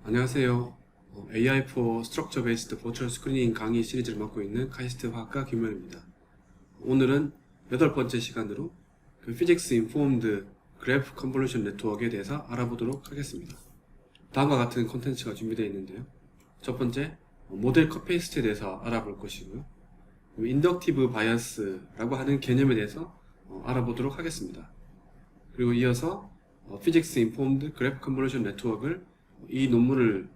안녕하세요. AI for Structure Based Virtual Screening 강의 시리즈를 맡고 있는 카이스트 화학과 김현입니다. 오늘은 8번째 시간으로 Physics Informed Graph Convolution Network에 대해서 알아보도록 하겠습니다. 다음과 같은 콘텐츠가 준비되어 있는데요. 첫 번째, 모델 커패시티에 대해서 알아볼 것이고요. 인덕티브 바이어스라고 하는 개념에 대해서 알아보도록 하겠습니다. 그리고 이어서 Physics Informed Graph Convolution Network을 이 논문을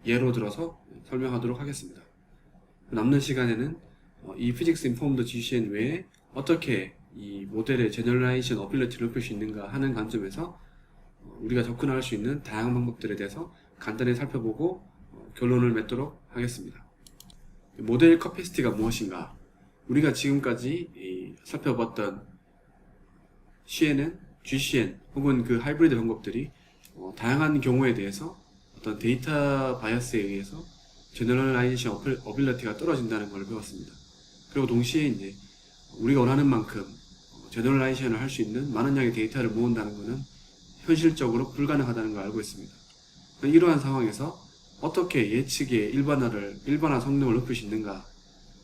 예로 들어서 설명하도록 하겠습니다. 남는 시간에는 이 Physics Informed GCN 외에 어떻게 이 모델의 제너럴라이제이션 어빌리티를 높일 수 있는가 하는 관점에서 우리가 접근할 수 있는 다양한 방법들에 대해서 간단히 살펴보고 결론을 맺도록 하겠습니다. 모델 커패시티가 무엇인가? 우리가 지금까지 살펴봤던 CNN, GCN 혹은 그 하이브리드 방법들이 다양한 경우에 대해서 어떤 데이터 바이어스에 의해서 제너럴라이제이션 어빌리티가 떨어진다는 걸 배웠습니다. 그리고 동시에 이제 우리가 원하는 만큼 제너럴라이제이션을 할 수 있는 많은 양의 데이터를 모은다는 것은 현실적으로 불가능하다는 걸 알고 있습니다. 이러한 상황에서 어떻게 예측의 일반화 성능을 높일 수 있는가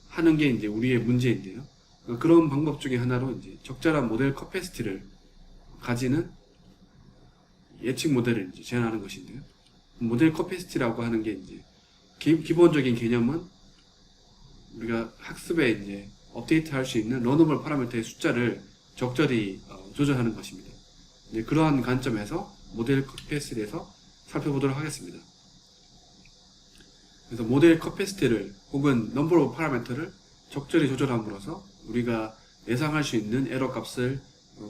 하는 게 이제 우리의 문제인데요. 그런 방법 중에 하나로 이제 적절한 모델 커패시티를 가지는 예측 모델을 이제 제안하는 것인데요. 모델 커패시티라고 하는 게 이제 기본적인 개념은 우리가 학습에 이제 업데이트 할 수 있는 러너블 파라미터의 숫자를 적절히 조절하는 것입니다. 이제 그러한 관점에서 모델 커패시티에서 살펴보도록 하겠습니다. 그래서 모델 커패시티를 혹은 넘버 오브 파라미터를 적절히 조절함으로써 우리가 예상할 수 있는 에러 값을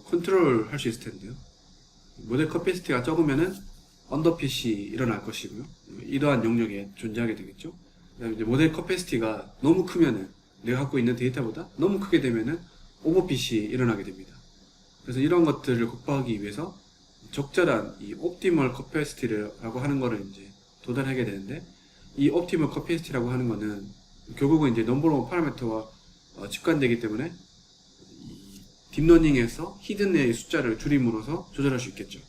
컨트롤 할 수 있을 텐데요. 모델 커패시티가 적으면은 언더핏이 일어날 것이고요. 이러한 영역에 존재하게 되겠죠. 그다음에 이제 모델 커패시티가 너무 크면은 내가 갖고 있는 데이터보다 너무 크게 되면은 오버핏이 일어나게 됩니다. 그래서 이런 것들을 극복하기 위해서 적절한 이 옵티멀 커패시티라고 하는 거를 이제 도달하게 되는데, 이 옵티멀 커패시티라고 하는 거는 결국은 이제 넘버 오브 파라미터와 직관되기 때문에 딥러닝에서 히든의 숫자를 줄임으로써 조절할 수 있겠죠.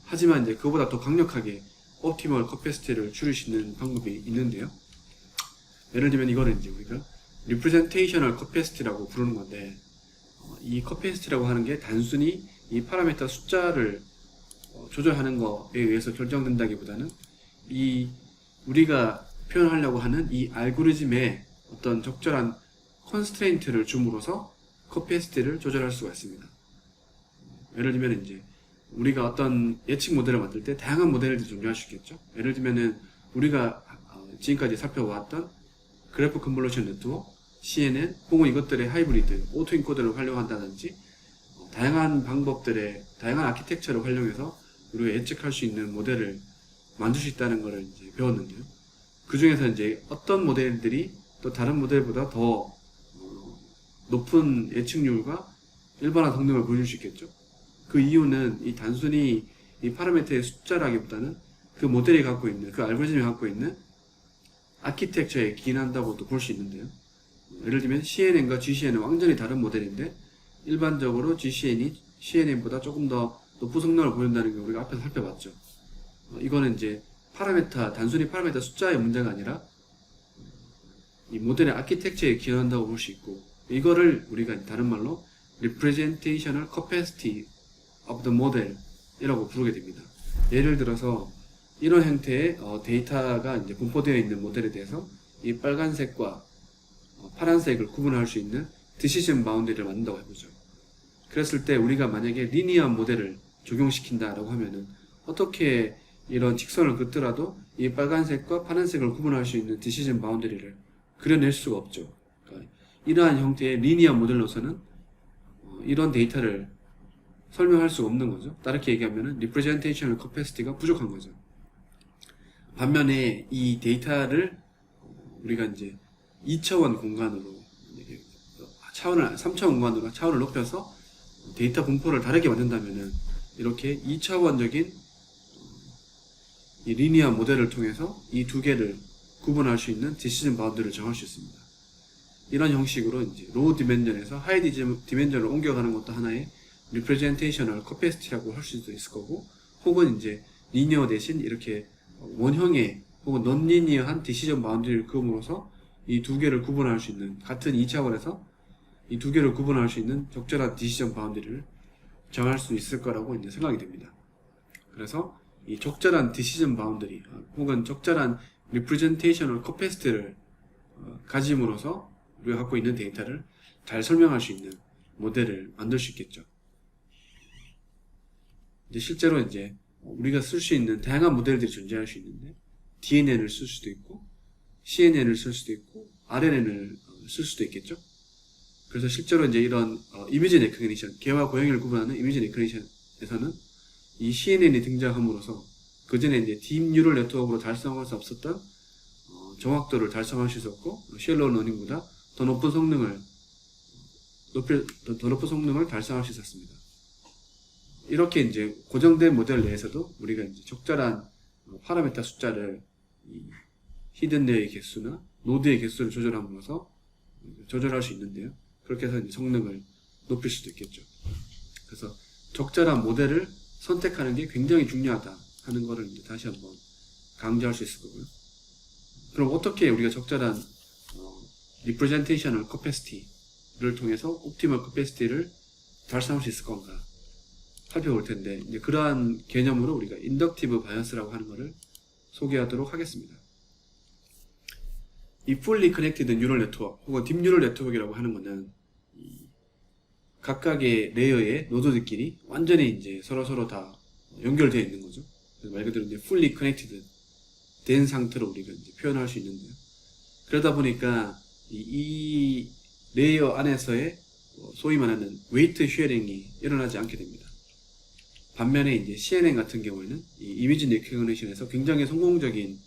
하지만 이제 그보다 더 강력하게 옵티멀 커패시티를 줄일 수 있는 방법이 있는데요. 예를 들면 이거를 이제 우리가 리프레젠테이셔널 커패시티라고 부르는 건데, 이 커패시티라고 하는 게 단순히 이 파라미터 숫자를 조절하는 것에 의해서 결정된다기보다는 이 우리가 표현하려고 하는 이 알고리즘에 어떤 적절한 컨스트레인트를 줌으로써 커패시티를 조절할 수가 있습니다. 예를 들면 이제 우리가 어떤 예측 모델을 만들 때 다양한 모델들이 존재할 수 있겠죠. 예를 들면은 우리가 지금까지 살펴보았던 그래프 컨볼루션 네트워크, CNN 혹은 이것들의 하이브리드, 오토인코더를 활용한다든지 다양한 방법들의 다양한 아키텍처를 활용해서 우리가 예측할 수 있는 모델을 만들 수 있다는 것을 이제 배웠는데요. 그 중에서 이제 어떤 모델들이 또 다른 모델보다 더 높은 예측률과 일반화 성능을 보여줄 수 있겠죠. 그 이유는 이 단순히 이 파라미터의 숫자라기보다는 그 모델이 갖고 있는, 그 알고리즘이 갖고 있는 아키텍처에 기인한다고도 볼 수 있는데요. 예를 들면 CNN과 GCN은 완전히 다른 모델인데 일반적으로 GCN이 CNN보다 조금 더 높은 성능을 보인다는 게 우리가 앞에서 살펴봤죠. 이거는 이제 단순히 파라미터 숫자의 문제가 아니라 이 모델의 아키텍처에 기인한다고 볼 수 있고, 이거를 우리가 다른 말로 Representational Capacity of the Model 이라고 부르게 됩니다. 예를 들어서 이런 형태의 데이터가 이제 분포되어 있는 모델에 대해서 이 빨간색과 파란색을 구분할 수 있는 Decision Boundary를 만든다고 해보죠. 그랬을 때 우리가 만약에 리니어한 모델을 적용시킨다라고 하면은 어떻게 이런 직선을 긋더라도 이 빨간색과 파란색을 구분할 수 있는 Decision Boundary를 그려낼 수가 없죠. 그러니까 이러한 형태의 리니어 모델로서는 이런 데이터를 설명할 수가 없는 거죠. 다르게 얘기하면 Representational Capacity가 부족한 거죠. 반면에 이 데이터를 우리가 이제 2차원 공간으로 3차원 공간으로 차원을 높여서 데이터 분포를 다르게 만든다면은 이렇게 2차원적인 이 리니어 모델을 통해서 이 두 개를 구분할 수 있는 디시전 바운드를 정할 수 있습니다. 이런 형식으로 이제 로우 디멘전에서 하이 디멘전을 옮겨가는 것도 하나의 리프레젠테이셔널 커패시티라고 할 수도 있을 거고, 혹은 이제 리니어 대신 이렇게 원형의 혹은 넌리니어한 디시전 바운드리를 그음으로써 이 두 개를 구분할 수 있는, 같은 2차원에서 이 두 개를 구분할 수 있는 적절한 디시전 바운드리를 정할 수 있을 거라고 이제 생각이 됩니다. 그래서 이 적절한 디시전 바운드리 혹은 적절한 리프레젠테이셔널 커패시티를 가짐으로써 우리가 갖고 있는 데이터를 잘 설명할 수 있는 모델을 만들 수 있겠죠. 이제 실제로 이제 우리가 쓸 수 있는 다양한 모델들이 존재할 수 있는데 DNN을 쓸 수도 있고 CNN을 쓸 수도 있고 RNN을 쓸 수도 있겠죠. 그래서 실제로 이제 이런 이미지 레코그니션, 개와 고양이를 구분하는 이미지 레코그니션에서는 이 CNN이 등장함으로써 그 전에 이제 딥 뉴럴 네트워크로 달성할 수 없었던 정확도를 달성할 수 있었고 쉘로우 러닝보다 더 높은 성능을 달성할 수 있었습니다. 이렇게 이제 고정된 모델 내에서도 우리가 이제 적절한 파라미터 숫자를 이 히든 레이어의 개수나 노드의 개수를 조절함으로써 조절할 수 있는데요. 그렇게 해서 이제 성능을 높일 수도 있겠죠. 그래서 적절한 모델을 선택하는 게 굉장히 중요하다 하는 거를 이제 다시 한번 강조할 수 있을 거고요. 그럼 어떻게 우리가 적절한 representational capacity를 통해서 optimal capacity를 달성할 수 있을 건가 살펴볼 텐데, 이제 그러한 개념으로 우리가 인덕티브 바이어스라고 하는 것을 소개하도록 하겠습니다. 이 fully connected neural network 혹은 딥 뉴럴 네트워크라고 하는 것은 각각의 레이어의 노드들끼리 완전히 이제 서로 다 연결되어 있는 거죠. 말 그대로 이제 fully connected 된 상태로 우리가 이제 표현할 수 있는데요. 그러다 보니까 이 레이어 안에서의 소위 말하는 웨이트 쉐어링이 일어나지 않게 됩니다. 반면에 이제 CNN 같은 경우에는 이 이미지 레코그니션에서 굉장히 성공적인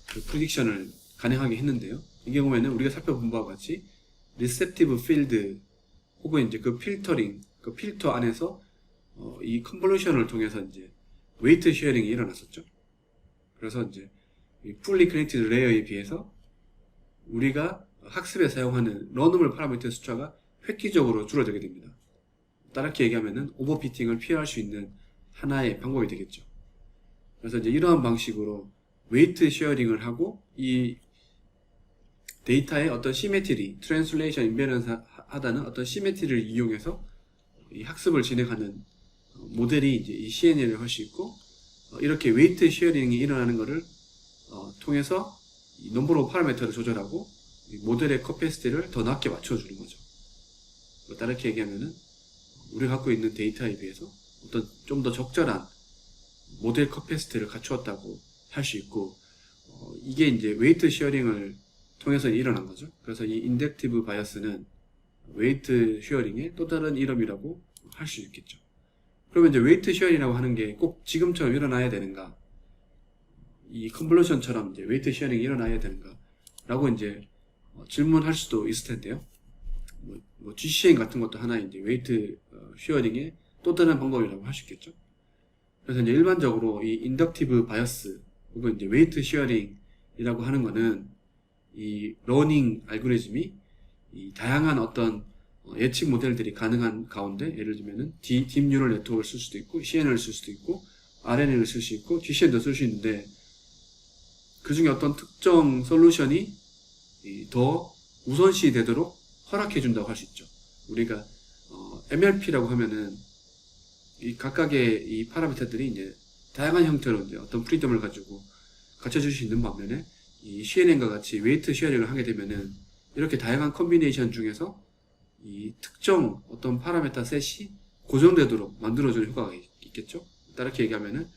그 프리딕션을 가능하게 했는데요. 이 경우에는 우리가 살펴본 바와 같이 리셉티브 필드 혹은 이제 그 필터링, 그 필터 안에서 이 컨볼루션을 통해서 이제 웨이트 쉐어링이 일어났었죠. 그래서 이제 이 풀리 커넥티드 레이어에 비해서 우리가 학습에 사용하는 러너블 파라미터 숫자가 획기적으로 줄어들게 됩니다. 다르게 얘기하면은 오버피팅을 피할 수 있는 하나의 방법이 되겠죠. 그래서 이제 이러한 방식으로 웨이트 쉐어링을 하고 이 데이터의 어떤 시메트리, 트랜슬레이션 인베런스 하다는 어떤 시메트리를 이용해서 이 학습을 진행하는 모델이 이제 이 CNN을 할 수 있고, 이렇게 웨이트 쉐어링이 일어나는 것을 통해서 이 넘버 오브 파라미터를 조절하고 이 모델의 커패시티를 더 낮게 맞춰주는 거죠. 다르게 얘기하면은 우리가 갖고 있는 데이터에 비해서 어떤 좀 더 적절한 모델 커패시티를 갖추었다고 할 수 있고, 이게 이제 웨이트 쉐어링을 통해서 일어난 거죠. 그래서 이 인덕티브 바이어스는 웨이트 쉐어링의 또 다른 이름이라고 할 수 있겠죠. 그러면 이제 웨이트 쉐어링이라고 하는 게 꼭 지금처럼 일어나야 되는가? 이 컨볼루션처럼 이제 웨이트 쉐어링이 일어나야 되는가? 라고 이제 질문할 수도 있을 텐데요. 뭐 GCN 같은 것도 하나의 이제 웨이트 쉐어링의 또 다른 방법이라고 할 수 있겠죠. 그래서 이제 일반적으로 이 인덕티브 바이어스 혹은 이제 웨이트 쉐어링이라고 하는 거는 이 러닝 알고리즘이 이 다양한 어떤 예측 모델들이 가능한 가운데, 예를 들면은 딥 뉴럴 네트워크를 쓸 수도 있고 CNN을 쓸 수도 있고 RNN을 쓸 수 있고 GCN도 쓸 수 있는데, 그 중에 어떤 특정 솔루션이 더 우선시 되도록 허락해 준다고 할 수 있죠. 우리가 MLP라고 하면은 이 각각의 이 파라미터들이 이제 다양한 형태로 이제 어떤 프리덤을 가지고 갖춰줄 수 있는 반면에 이 CNN과 같이 웨이트 쉐어링을 하게 되면은 이렇게 다양한 컨비네이션 중에서 이 특정 어떤 파라미터 셋이 고정되도록 만들어주는 효과가 있겠죠. 다르게 얘기하면은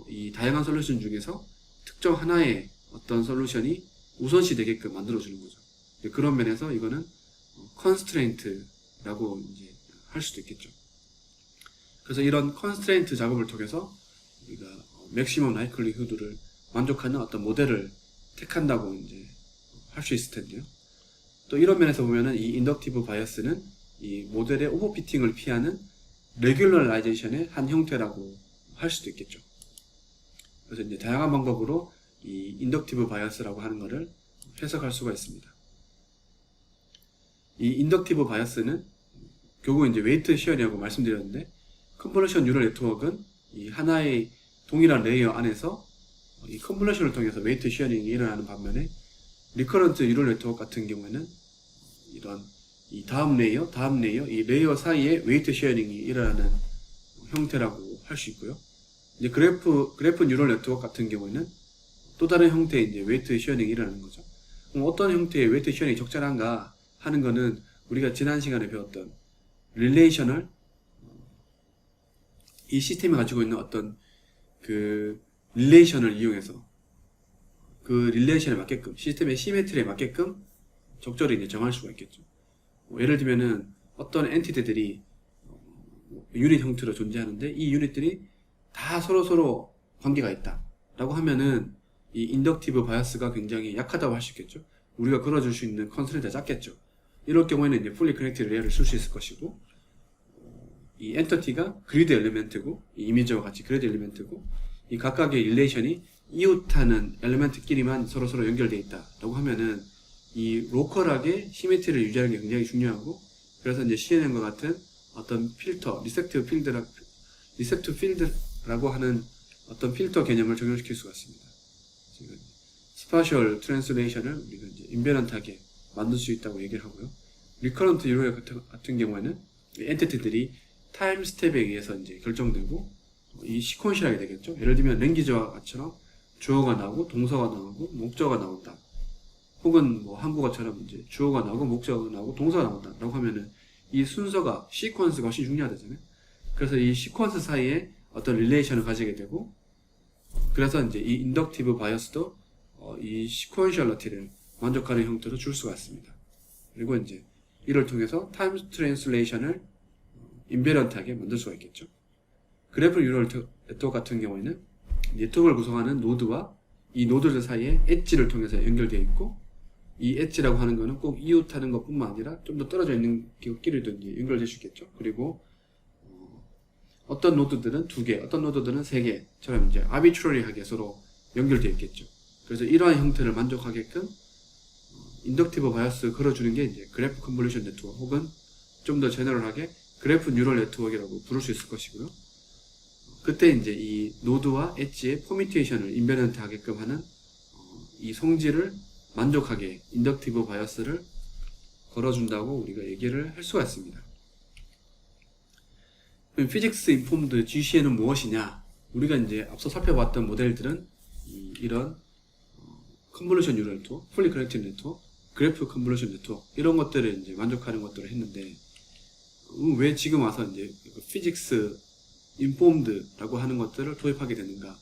이 다양한 솔루션 중에서 특정 하나의 어떤 솔루션이 우선시 되게끔 만들어주는 거죠. 그런 면에서 이거는 컨스트레인트라고 이제 할 수도 있겠죠. 그래서 이런 컨스트레인트 작업을 통해서 우리가 맥시멈 라이클리후드를 만족하는 어떤 모델을 택한다고 이제 할 수 있을 텐데요. 또 이런 면에서 보면은 이 인덕티브 바이어스는 이 모델의 오버피팅을 피하는 레귤러라이제이션의 한 형태라고 할 수도 있겠죠. 그래서 이제 다양한 방법으로 이 인덕티브 바이어스라고 하는 것을 해석할 수가 있습니다. 이 인덕티브 바이어스는 결국 이제 웨이트 쉐어링이라고 말씀드렸는데, 컨볼루션 뉴럴 네트워크는 이 하나의 동일한 레이어 안에서 이 컨볼루션을 통해서 웨이트 쉐어링이 일어나는 반면에 리커런트 뉴럴 네트워크 같은 경우에는 이런 이 다음 레이어 이 레이어 사이에 웨이트 쉐어링이 일어나는 형태라고 할 수 있고요. 이제 그래프 뉴럴 네트워크 같은 경우에는 또 다른 형태의 이제 웨이트 쉐어링이 일어나는 거죠. 그럼 어떤 형태의 웨이트 쉐어링이 적절한가 하는 거는 우리가 지난 시간에 배웠던 릴레이셔널, 이 시스템이 가지고 있는 어떤 그 릴레이션을 이용해서 그 릴레이션에 맞게끔, 시스템의 시메트리에 맞게끔 적절히 이제 정할 수가 있겠죠. 예를 들면은 어떤 엔티티들이 유닛 형태로 존재하는데 이 유닛들이 다 서로 관계가 있다 라고 하면은 이 인덕티브 바이어스가 굉장히 약하다고 할 수 있겠죠. 우리가 걸어줄 수 있는 컨스트레인트가 작겠죠. 이럴 경우에는 이제 fully connected 레이어를 쓸 수 있을 것이고, 이 엔터티가 그리드 엘리멘트고, 이 이미지와 같이 그리드 엘리멘트고, 이 각각의 릴레이션이 이웃하는 엘리멘트끼리만 서로 연결되어 있다라고 하면은 이 로컬하게 시메트리를 유지하는 게 굉장히 중요하고, 그래서 이제 CNN과 같은 어떤 필터, 리셉티브 필드라고 하는 어떤 필터 개념을 적용시킬 수가 있습니다. 지금 스파셜 트랜슬레이션을 우리가 이제 인베런트하게 만들 수 있다고 얘기를 하고요. 리커런트 뉴럴 같은 경우에는 엔티티들이 타임 스텝에 의해서 이제 결정되고 이 시퀀셜하게 되겠죠. 예를 들면 랭귀지와 같처럼 주어가 나오고 동사가 나오고 목적어가 나온다. 혹은 뭐 한국어처럼 이제 주어가 나오고 목적어가 나오고 동사가 나온다라고 하면은 이 순서가 시퀀스가 훨씬 중요하다잖아요. 그래서 이 시퀀스 사이에 어떤 릴레이션을 가지게 되고, 그래서 이제 이 인덕티브 바이어스도 이 시퀀셜러티를 만족하는 형태로 줄 수가 있습니다. 그리고 이제 이를 통해서 타임 트랜슬레이션을 인베런트하게 만들 수가 있겠죠. 그래프 뉴럴 네트워크 같은 경우에는 네트워크를 구성하는 노드와 이 노드들 사이에 엣지를 통해서 연결되어 있고, 이 엣지라고 하는 거는 꼭 이웃하는 것뿐만 아니라 좀 더 떨어져 있는 기업끼리도 이제 연결될 수 있겠죠. 그리고 어떤 노드들은 2개, 어떤 노드들은 3개처럼 이제 아비트러리하게 서로 연결되어 있겠죠. 그래서 이러한 형태를 만족하게끔 인덕티브 바이어스 걸어주는 게 이제 그래프 컨볼루션 네트워크, 혹은 좀 더 제너럴하게 그래프 뉴럴 네트워크라고 부를 수 있을 것이고요. 그때 이제 이 노드와 엣지의 포미테이션을 인베런트 하게끔 하는 이 성질을 만족하게 인덕티브 바이어스를 걸어준다고 우리가 얘기를 할 수가 있습니다. 그럼 피직스 인폼드 GCN은 무엇이냐? 우리가 이제 앞서 살펴봤던 모델들은 이런 컨볼루션 뉴럴 네트워크, 풀리 커넥티드 네트워크, 그래프 컨볼루션 네트워크, 이런 것들을 이제 만족하는 것들을 했는데, 왜 지금 와서 이제 피직스 인폼드라고 하는 것들을 도입하게 되는가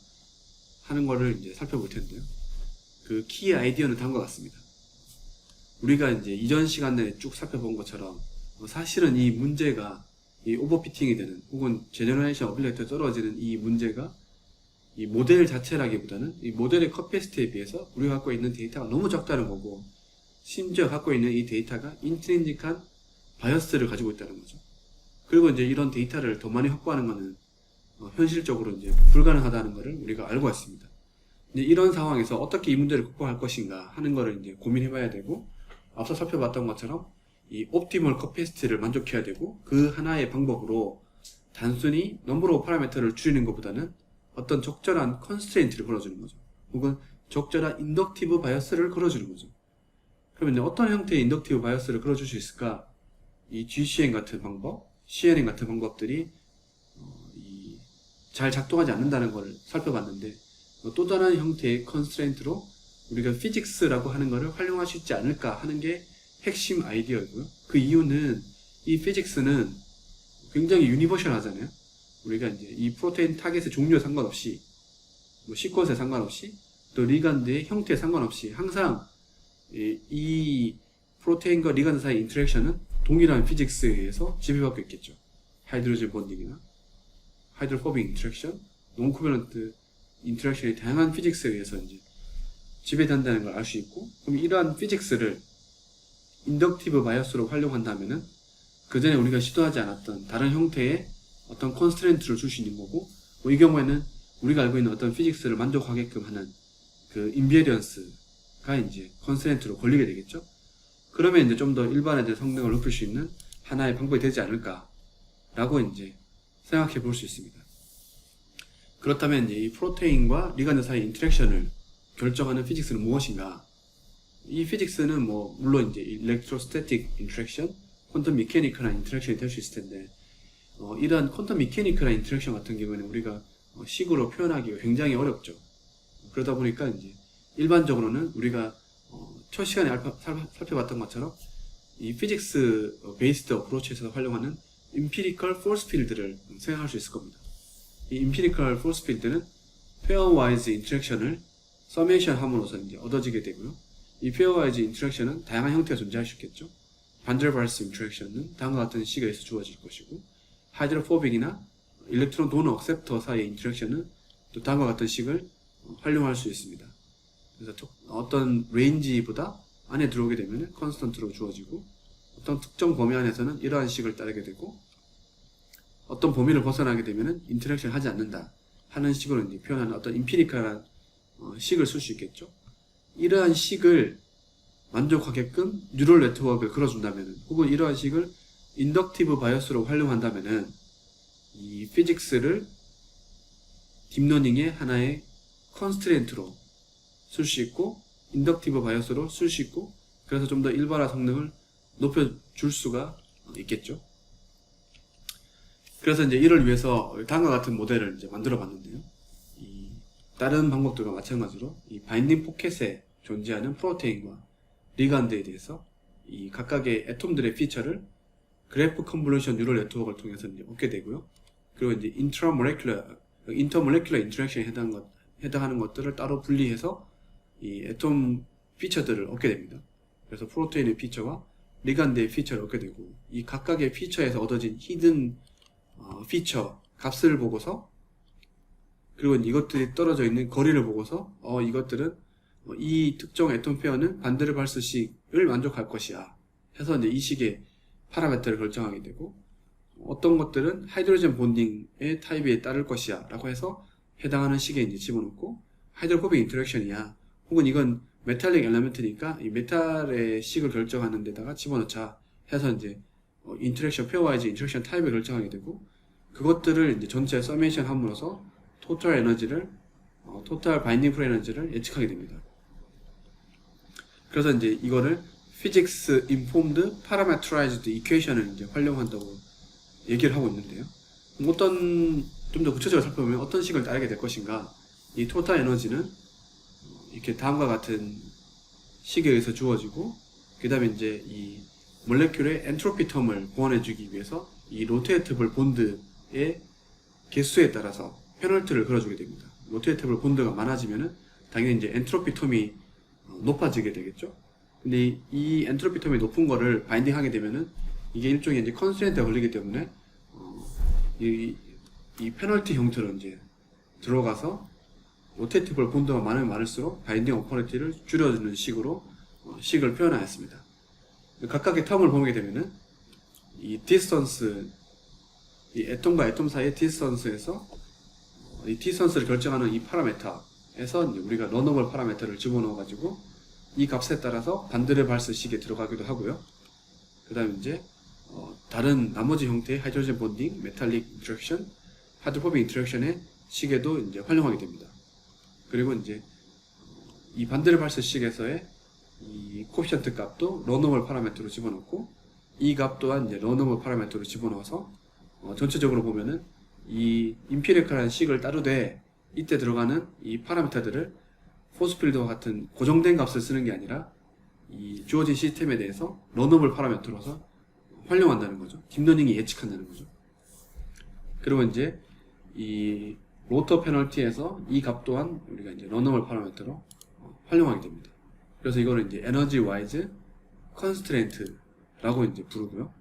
하는 거를 이제 살펴볼 텐데요. 그 키 아이디어는 다음과 같습니다. 우리가 이제 이전 시간 내에 쭉 살펴본 것처럼 사실은 이 문제가 이 오버피팅이 되는, 혹은 제너레이션 어빌리티가 떨어지는 이 문제가 이 모델 자체라기보다는 이 모델의 커피시티에 비해서 우리가 갖고 있는 데이터가 너무 적다는 거고, 심지어 갖고 있는 이 데이터가 인트린직한 바이어스를 가지고 있다는 거죠. 그리고 이제 이런 데이터를 더 많이 확보하는 것은 현실적으로 이제 불가능하다는 것을 우리가 알고 있습니다. 이제 이런 상황에서 어떻게 이 문제를 극복할 것인가 하는 것을 이제 고민해봐야 되고, 앞서 살펴봤던 것처럼 이 옵티멀 커피시티를 만족해야 되고, 그 하나의 방법으로 단순히 넘버 오브 파라미터를 줄이는 것보다는 어떤 적절한 컨스트레인트를 걸어주는 거죠. 혹은 적절한 인덕티브 바이어스를 걸어주는 거죠. 그러면 이제 어떤 형태의 인덕티브 바이어스를 걸어줄 수 있을까? 이 GCN 같은 방법, CNN 같은 방법들이 잘 작동하지 않는다는 걸 살펴봤는데, 또 다른 형태의 컨스트레인트로 우리가 피직스라고 하는 것을 활용할 수 있지 않을까 하는 게 핵심 아이디어이고요. 그 이유는 이 피직스는 굉장히 유니버셜 하잖아요. 우리가 이제 이 프로테인 타겟의 종류에 상관없이, 뭐 시퀀스에 상관없이, 또 리간드의 형태에 상관없이 항상 이 프로테인과 리간드 사이의 인터랙션은 동일한 피직스에 의해서 지배받고 있겠죠. 하이드로젠 본딩이나 하이드로포빅 인터랙션, 논코밸런트 인터랙션의 다양한 피직스에 의해서 이제 지배된다는 걸 알 수 있고, 그럼 이러한 피직스를 인덕티브 바이어스로 활용한다면은 그 전에 우리가 시도하지 않았던 다른 형태의 어떤 컨스트레인트를 줄 수 있는 거고, 뭐 이 경우에는 우리가 알고 있는 어떤 피직스를 만족하게끔 하는 그 인베리언스가 이제 컨스트레인트로 걸리게 되겠죠. 그러면 이제 좀 더 일반애들 성능을 높일 수 있는 하나의 방법이 되지 않을까라고 이제 생각해 볼 수 있습니다. 그렇다면 이제 이 프로테인과 리간드 사이의 인터랙션을 결정하는 피직스는 무엇인가? 이 피직스는 뭐 물론 이제 일렉트로스태틱 인터랙션, 퀀텀 미케니컬한 인터랙션이 될 수 있을 텐데 이러한 퀀텀 미케니컬한 인터랙션 같은 경우에는 우리가 식으로 표현하기가 굉장히 어렵죠. 그러다 보니까 이제 일반적으로는 우리가 첫 시간에 살펴봤던 것처럼 이 피직스 베이스드 어프로치에서 활용하는 임피리컬 포스 필드를 생각할 수 있을 겁니다. 이 임피리컬 포스 필드는 페어와이즈 인터랙션을 서메이션 함으로써 이제 얻어지게 되고요. 이 페어와이즈 인터랙션은 다양한 형태가 존재할 수 있겠죠. 반델바르스 인터랙션은 다음과 같은 시계에서 주어질 것이고, 하이드로포빅이나 일렉트론 도너 억셉터 사이의 인터랙션은 또 다음과 같은 식을 활용할 수 있습니다. 그래서 어떤 레인지보다 안에 들어오게 되면 컨스턴트로 주어지고, 어떤 특정 범위 안에서는 이러한 식을 따르게 되고, 어떤 범위를 벗어나게 되면 인터랙션 하지 않는다 하는 식으로 이제 표현하는 어떤 임피리컬한 식을 쓸 수 있겠죠. 이러한 식을 만족하게끔 뉴럴 네트워크를 그려준다면, 혹은 이러한 식을 인덕티브 바이어스로 활용한다면은 이 피직스를 딥러닝의 하나의 컨스트레인트로 쓸 수 있고, 인덕티브 바이어스로 쓸 수 있고, 그래서 좀 더 일반화 성능을 높여줄 수가 있겠죠. 그래서 이제 이를 위해서 다음과 같은 모델을 이제 만들어 봤는데요. 다른 방법들과 마찬가지로 이 바인딩 포켓에 존재하는 프로테인과 리간드에 대해서 이 각각의 애톰들의 피처를 그래프 컨볼루션 뉴럴 네트워크를 통해서 이제 얻게 되고요. 그리고 이제 인터몰레큘러 인터랙션에 해당하는 것들을 따로 분리해서 이 애톰 피처들을 얻게 됩니다. 그래서 프로테인의 피처와 리간드의 피처를 얻게 되고, 이 각각의 피처에서 얻어진 히든 피처 값을 보고서, 그리고 이것들이 떨어져 있는 거리를 보고서 이것들은 이 특정 애톰 페어는 반데르발스 식을 만족할 것이야 해서 이제 이 식의 파라미터를 결정하게 되고, 어떤 것들은 하이드로젠 본딩의 타입에 따를 것이야 라고 해서 해당하는 식에 이제 집어넣고, 하이드로포빅 인터랙션이야, 혹은 이건 메탈릭 엘리먼트니까 이 메탈의 식을 결정하는 데다가 집어넣자 해서 이제 인터랙션 페어와이즈 인터랙션 타입을 결정하게 되고, 그것들을 이제 전체 서메이션 함으로써 토탈 에너지를 토탈 바인딩 프로 에너지를 예측하게 됩니다. 그래서 이제 이거를 피직스 인폼드 파라메트라이즈드 이퀘이션을 이제 활용한다고 얘기를 하고 있는데요. 좀 더 구체적으로 살펴보면 어떤 식을 따르게 될 것인가. 이 토탈 에너지는 이렇게 다음과 같은 식에 의해서 주어지고, 그 다음에 이제 이 몰레큘의 엔트로피 텀을 보완해주기 위해서 이 로테이터블 본드의 개수에 따라서 페널티를 걸어주게 됩니다. 로테이터블 본드가 많아지면은 당연히 이제 엔트로피 텀이 높아지게 되겠죠. 근데 이 엔트로피 텀이 높은 거를 바인딩하게 되면은 이게 일종의 이제 컨스트레인트가 걸리기 때문에 이 페널티 형태로 이제 들어가서 로테이터블 본드가 많으면 많을수록 바인딩 오퍼레티를 줄여주는 식으로 식을 표현하였습니다. 각각의 텀을 보게 되면은 이 디스턴스, 이 애톰과 애톰 사이의 디스턴스에서 이 디스턴스를 결정하는 이 파라메터에서 이제 우리가 러너블 파라메터를 집어넣어 가지고 이 값에 따라서 반데르발스 식에 들어가기도 하고요. 그 다음에 이제 다른 나머지 형태의 하이드로젠 본딩, 메탈릭 인터랙션, 하이드로포빅 인터랙션의 식에도 이제 활용하게 됩니다. 그리고 이제 이 반데르발스 식에서의 이 코피션트 값도 러너블 파라메터로 집어넣고, 이 값 또한 이제 러너블 파라메터로 집어넣어서 전체적으로 보면은 이 임피리컬한 식을 따르되 이때 들어가는 이 파라미터들을 포스필드와 같은 고정된 값을 쓰는 게 아니라 이 주어진 시스템에 대해서 러너블 파라미터로서 활용한다는 거죠. 딥러닝이 예측한다는 거죠. 그리고 이제 이 로터 페널티에서 이 값 또한 우리가 이제 러너블 파라미터로 활용하게 됩니다. 그래서 이거는 이제 에너지 와이즈 컨스트레인트라고 이제 부르고요.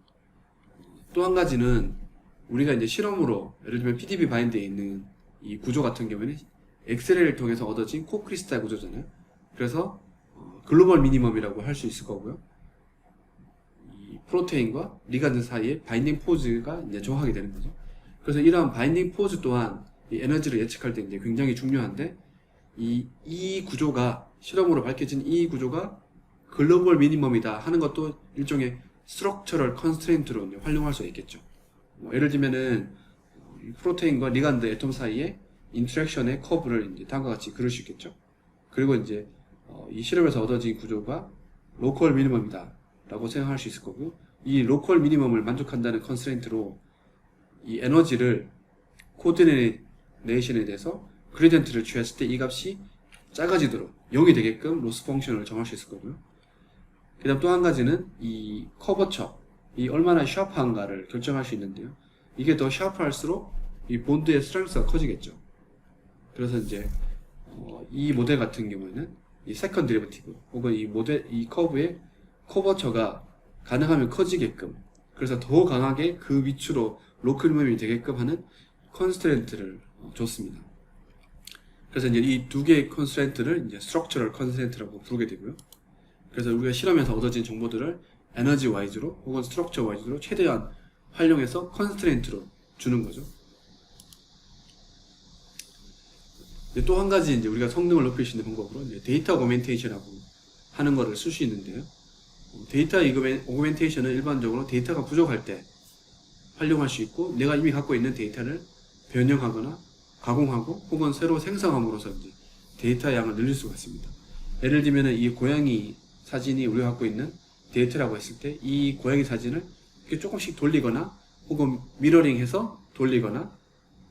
또 한 가지는 우리가 이제 실험으로 예를 들면 PDB 바인드에 있는 이 구조 같은 경우에는 엑스레이를 통해서 얻어진 코크리스탈 구조잖아요. 그래서 글로벌 미니멈이라고 할 수 있을 거고요. 이 프로테인과 리간드 사이에 바인딩 포즈가 이제 정하게 되는 거죠. 그래서 이러한 바인딩 포즈 또한 이 에너지를 예측할 때 이제 굉장히 중요한데, 이 구조가 실험으로 밝혀진 이 구조가 글로벌 미니멈이다 하는 것도 일종의 스트럭처럴 컨스트레인트로 이제 활용할 수 있겠죠. 예를 들면은 프로테인과 리간드 애톰 사이에 인터랙션의 커브를 이제 다음과 같이 그릴 수 있겠죠. 그리고 이제 이 실험에서 얻어진 구조가 로컬 미니멈이다 라고 생각할 수 있을 거고요. 이 로컬 미니멈을 만족한다는 컨스트레인트로 이 에너지를 코디네이션에 대해서 그레디언트를 취했을 때 이 값이 작아지도록 0이 되게끔 로스 펑션을 정할 수 있을 거고요. 그 다음 또 한 가지는 이 커버처, 이 얼마나 샤프한가를 결정할 수 있는데요. 이게 더 샤프할수록 이 본드의 스트렝스가 커지겠죠. 그래서 이제 이 모델 같은 경우에는 이 세컨 데리버티브 혹은 이 커브의 커버처가 가능하면 커지게끔, 그래서 더 강하게 그 위치로 로컬 미니멈이 되게끔 하는 컨스트레인트를 줬습니다. 그래서 이제 이 두 개의 컨스트레인트를 이제 스트럭처럴 컨스트레인트라고 부르게 되고요. 그래서 우리가 실험에서 얻어진 정보들을 에너지 와이즈로 혹은 스트럭처 와이즈로 최대한 활용해서 컨스트레인트로 주는 거죠. 또 한 가지 이제 우리가 성능을 높일 수 있는 방법으로 이제 데이터 오그멘테이션이라고 하는 거를 쓸 수 있는데요. 데이터 오그멘테이션은 일반적으로 데이터가 부족할 때 활용할 수 있고, 내가 이미 갖고 있는 데이터를 변형하거나 가공하고 혹은 새로 생성함으로써 이제 데이터 양을 늘릴 수가 있습니다. 예를 들면 이 고양이 사진이 우리가 갖고 있는 데이터라고 했을 때 이 고양이 사진을 이렇게 조금씩 돌리거나 혹은 미러링해서 돌리거나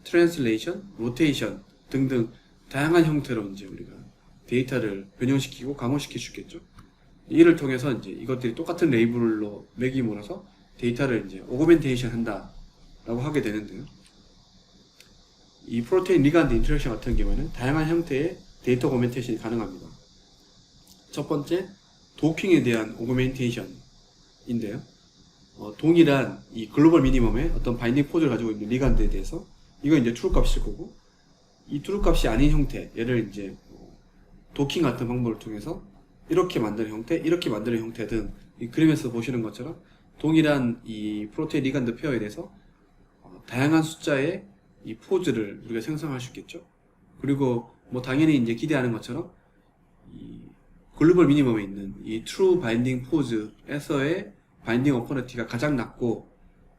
트랜슬레이션, 로테이션 등등 다양한 형태로 이제 우리가 데이터를 변형시키고 강화시킬 수 있겠죠. 이를 통해서 이제 이것들이 똑같은 레이블로 매김으로써 데이터를 이제 오그멘테이션 한다라고 하게 되는데요. 이 프로테인 리간드 인터랙션 같은 경우에는 다양한 형태의 데이터 오그멘테이션이 가능합니다. 첫 번째, 도킹에 대한 오그멘테이션인데요. 동일한 이 글로벌 미니멈의 어떤 바인딩 포즈를 가지고 있는 리간드에 대해서 이건 이제 트루 값일 거고, 이 트루 값이 아닌 형태, 얘를 이제 도킹 같은 방법을 통해서 이렇게 만드는 형태, 이렇게 만드는 형태 등 이 그림에서 보시는 것처럼 동일한 이 프로테인 리간드 페어에 대해서 다양한 숫자의 이 포즈를 우리가 생성할 수 있겠죠. 그리고 뭐 당연히 이제 기대하는 것처럼 이 글로벌 미니멈에 있는 이 트루 바인딩 포즈에서의 바인딩 어퍼너티가 가장 낮고,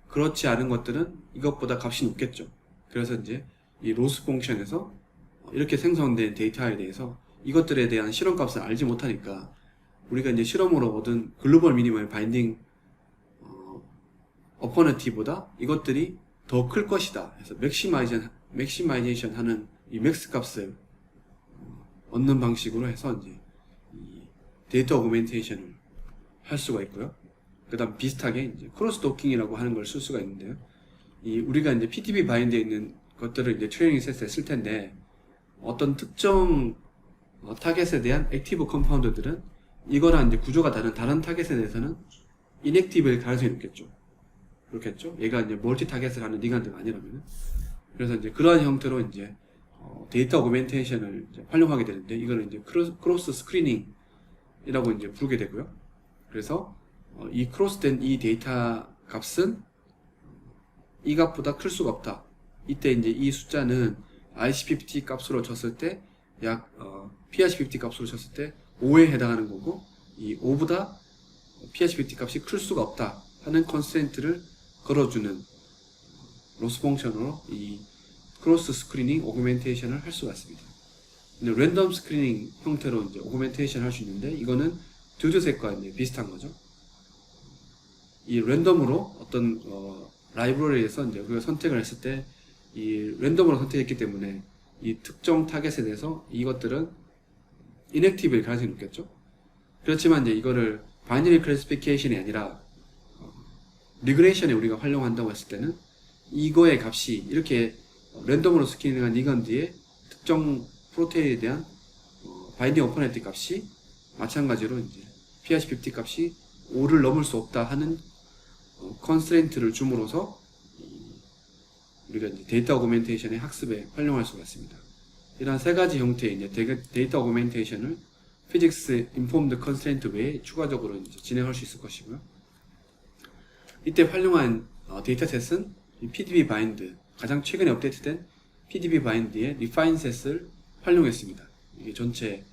그렇지 않은 것들은 이것보다 값이 높겠죠. 그래서 이제 이 로스 펑션에서 이렇게 생성된 데이터에 대해서 이것들에 대한 실험값을 알지 못하니까 우리가 이제 실험으로 얻은 글로벌 미니멈의 바인딩 어퍼너티보다 이것들이 더 클 것이다 해서 맥시마이제이션 하는 이 맥스 값을 얻는 방식으로 해서 이제 이 데이터 오그멘테이션을 할 수가 있고요. 그 다음 비슷하게 이제 크로스 도킹이라고 하는 걸 쓸 수가 있는데요. 이 우리가 이제 PDB 바인드에 있는 것들을 이제 트레이닝 세트에 쓸 텐데, 어떤 특정 타겟에 대한 액티브 컴파운드들은 이거랑 이제 구조가 다른 타겟에 대해서는 인액티브일 가능성이 높겠죠. 그렇겠죠? 얘가 이제 멀티 타겟을 하는 리간드가 아니라면. 그래서 이제 그러한 형태로 이제 데이터 오그멘테이션을 이제 활용하게 되는데, 이거는 이제 크로스 스크리닝이라고 이제 부르게 되고요. 그래서 이 크로스된 이 데이터 값은 이 값보다 클 수가 없다. 이때 이제 이 숫자는 IC50 값으로 쳤을 때 약 PRC50 값으로 쳤을 때 5에 해당하는 거고, 이 5보다 PRC50 값이 클 수가 없다 하는 컨스트레인트를 걸어주는 로스 펑션으로 이 크로스 스크리닝 오그멘테이션을 할 수가 있습니다. 랜덤 스크리닝 형태로 이제 오그멘테이션 할 수 있는데, 이거는 듀드셋과 이제 비슷한 거죠. 이 랜덤으로 어떤 라이브러리에서 이제 우리가 선택을 했을 때 이 랜덤으로 선택했기 때문에 이 특정 타겟에 대해서 이것들은 인액티브일 가능성이 높겠죠. 그렇지만 이제 이거를 바이너리 클래시피케이션이 아니라 리그레이션에 우리가 활용한다고 했을 때는 이거의 값이 이렇게 랜덤으로 스캐닝한 리건드의 특정 프로테인에 대한 바인딩 어퍼너티 값이 마찬가지로 이제 PRC50 값이 5를 넘을 수 없다 하는 컨스트레인트를 줌으로써 우리가 이제 데이터 오그멘테이션의 학습에 활용할 수가 있습니다. 이러한 세 가지 형태의 이제 데이터 오그멘테이션을 피직스 인폼드 컨스트레인트 외에 추가적으로 이제 진행할 수 있을 것이고요. 이때 활용한 데이터셋은 PDB 바인드, 가장 최근에 업데이트된 PDB 바인드의 리파인셋을 활용했습니다. 이게 전체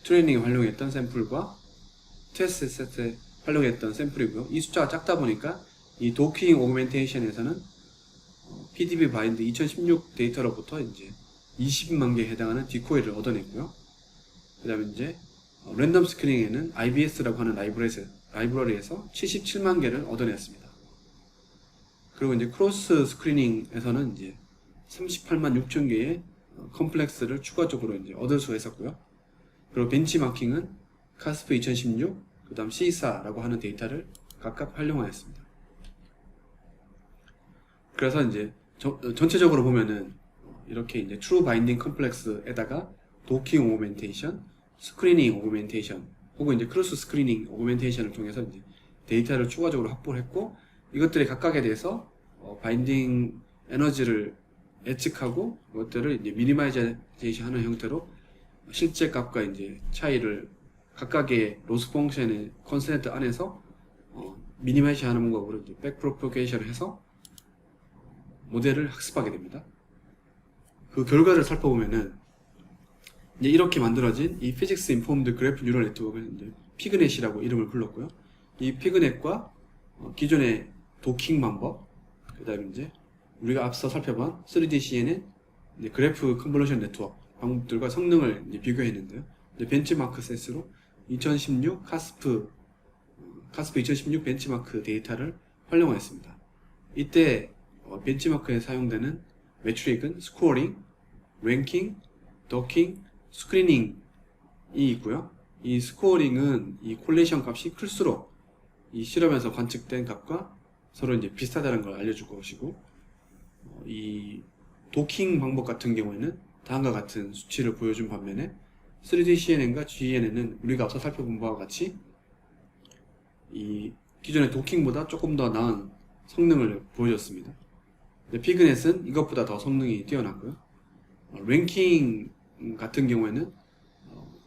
트레이닝에 활용했던 샘플과 테스트 셋에 활용했던 샘플이고요. 이 숫자가 작다 보니까 이 도킹 오그멘테이션에서는 PDB 바인드 2016 데이터로부터 이제 20만 개에 해당하는 디코이를 얻어냈고요. 그 다음에 이제 랜덤 스크린에는 IBS라고 하는 라이브러리에서 77만 개를 얻어냈습니다. 그리고 이제 크로스 스크리닝에서는 이제 38만 6천 개의 컴플렉스를 추가적으로 이제 얻을 수가 있었고요. 그리고 벤치마킹은 카스프 2016, 그 다음 시사라고 하는 데이터를 각각 활용하였습니다. 그래서 이제 전체적으로 보면은 이렇게 이제 트루 바인딩 컴플렉스에다가 도킹 오그멘테이션, 스크리닝 오그멘테이션, 혹은 이제 크로스 스크리닝 오그멘테이션을 통해서 이제 데이터를 추가적으로 확보를 했고, 이것들의 각각에 대해서 바인딩 에너지를 예측하고 그것들을 이제 미니마이제이션 하는 형태로 실제 값과 이제 차이를 각각의 로스 펑션의 컨스턴트 안에서 미니마이즈 하는 방법으로 이제 백프로포게이션을 해서 모델을 학습하게 됩니다. 그 결과를 살펴보면은 이제 이렇게 만들어진 이 피직스 인폼드 그래프 뉴럴 네트워크는 이제 피그넷이라고 이름을 불렀고요. 이 피그넷과 기존의 도킹 방법, 그 다음에 이제 우리가 앞서 살펴본 3D CNN 그래프 컨볼루션 네트워크 방법들과 성능을 이제 비교했는데요. 이제 벤치마크 셋으로 2016 카스프 2016 벤치마크 데이터를 활용하였습니다. 이때 벤치마크에 사용되는 매트릭은 스코어링, 랭킹, 도킹, 스크리닝이 있고요. 이 스코어링은 이 콜레이션 값이 클수록 이 실험에서 관측된 값과 서로 이제 비슷하다는 걸 알려줄 것이고, 이 도킹 방법 같은 경우에는 다음과 같은 수치를 보여준 반면에 3D CNN과 GNN은 우리가 앞서 살펴본 바와 같이 이 기존의 도킹보다 조금 더 나은 성능을 보여줬습니다. 피그넷은 이것보다 더 성능이 뛰어났고요. 랭킹 같은 경우에는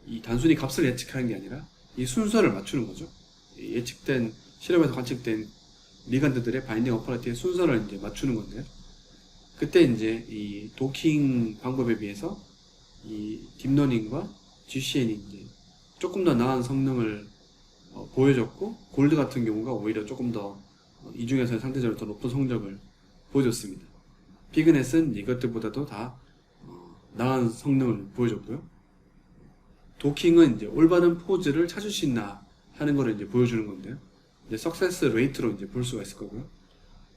이 단순히 값을 예측하는 게 아니라 이 순서를 맞추는 거죠. 예측된 실험에서 관측된 리간드들의 바인딩 어퍼러티의 순서를 이제 맞추는 건데요. 그때 이제 이 도킹 방법에 비해서 이 딥러닝과 GCN이 이제 조금 더 나은 성능을 보여줬고, 골드 같은 경우가 오히려 조금 더 이 중에서 상대적으로 더 높은 성적을 보여줬습니다. 피그넷은 이것들보다도 다 나은 성능을 보여줬고요. 도킹은 이제 올바른 포즈를 찾을 수 있나 하는 거를 이제 보여주는 건데요. 이제 석세스 레이트로 이제 볼 수가 있을 거고요.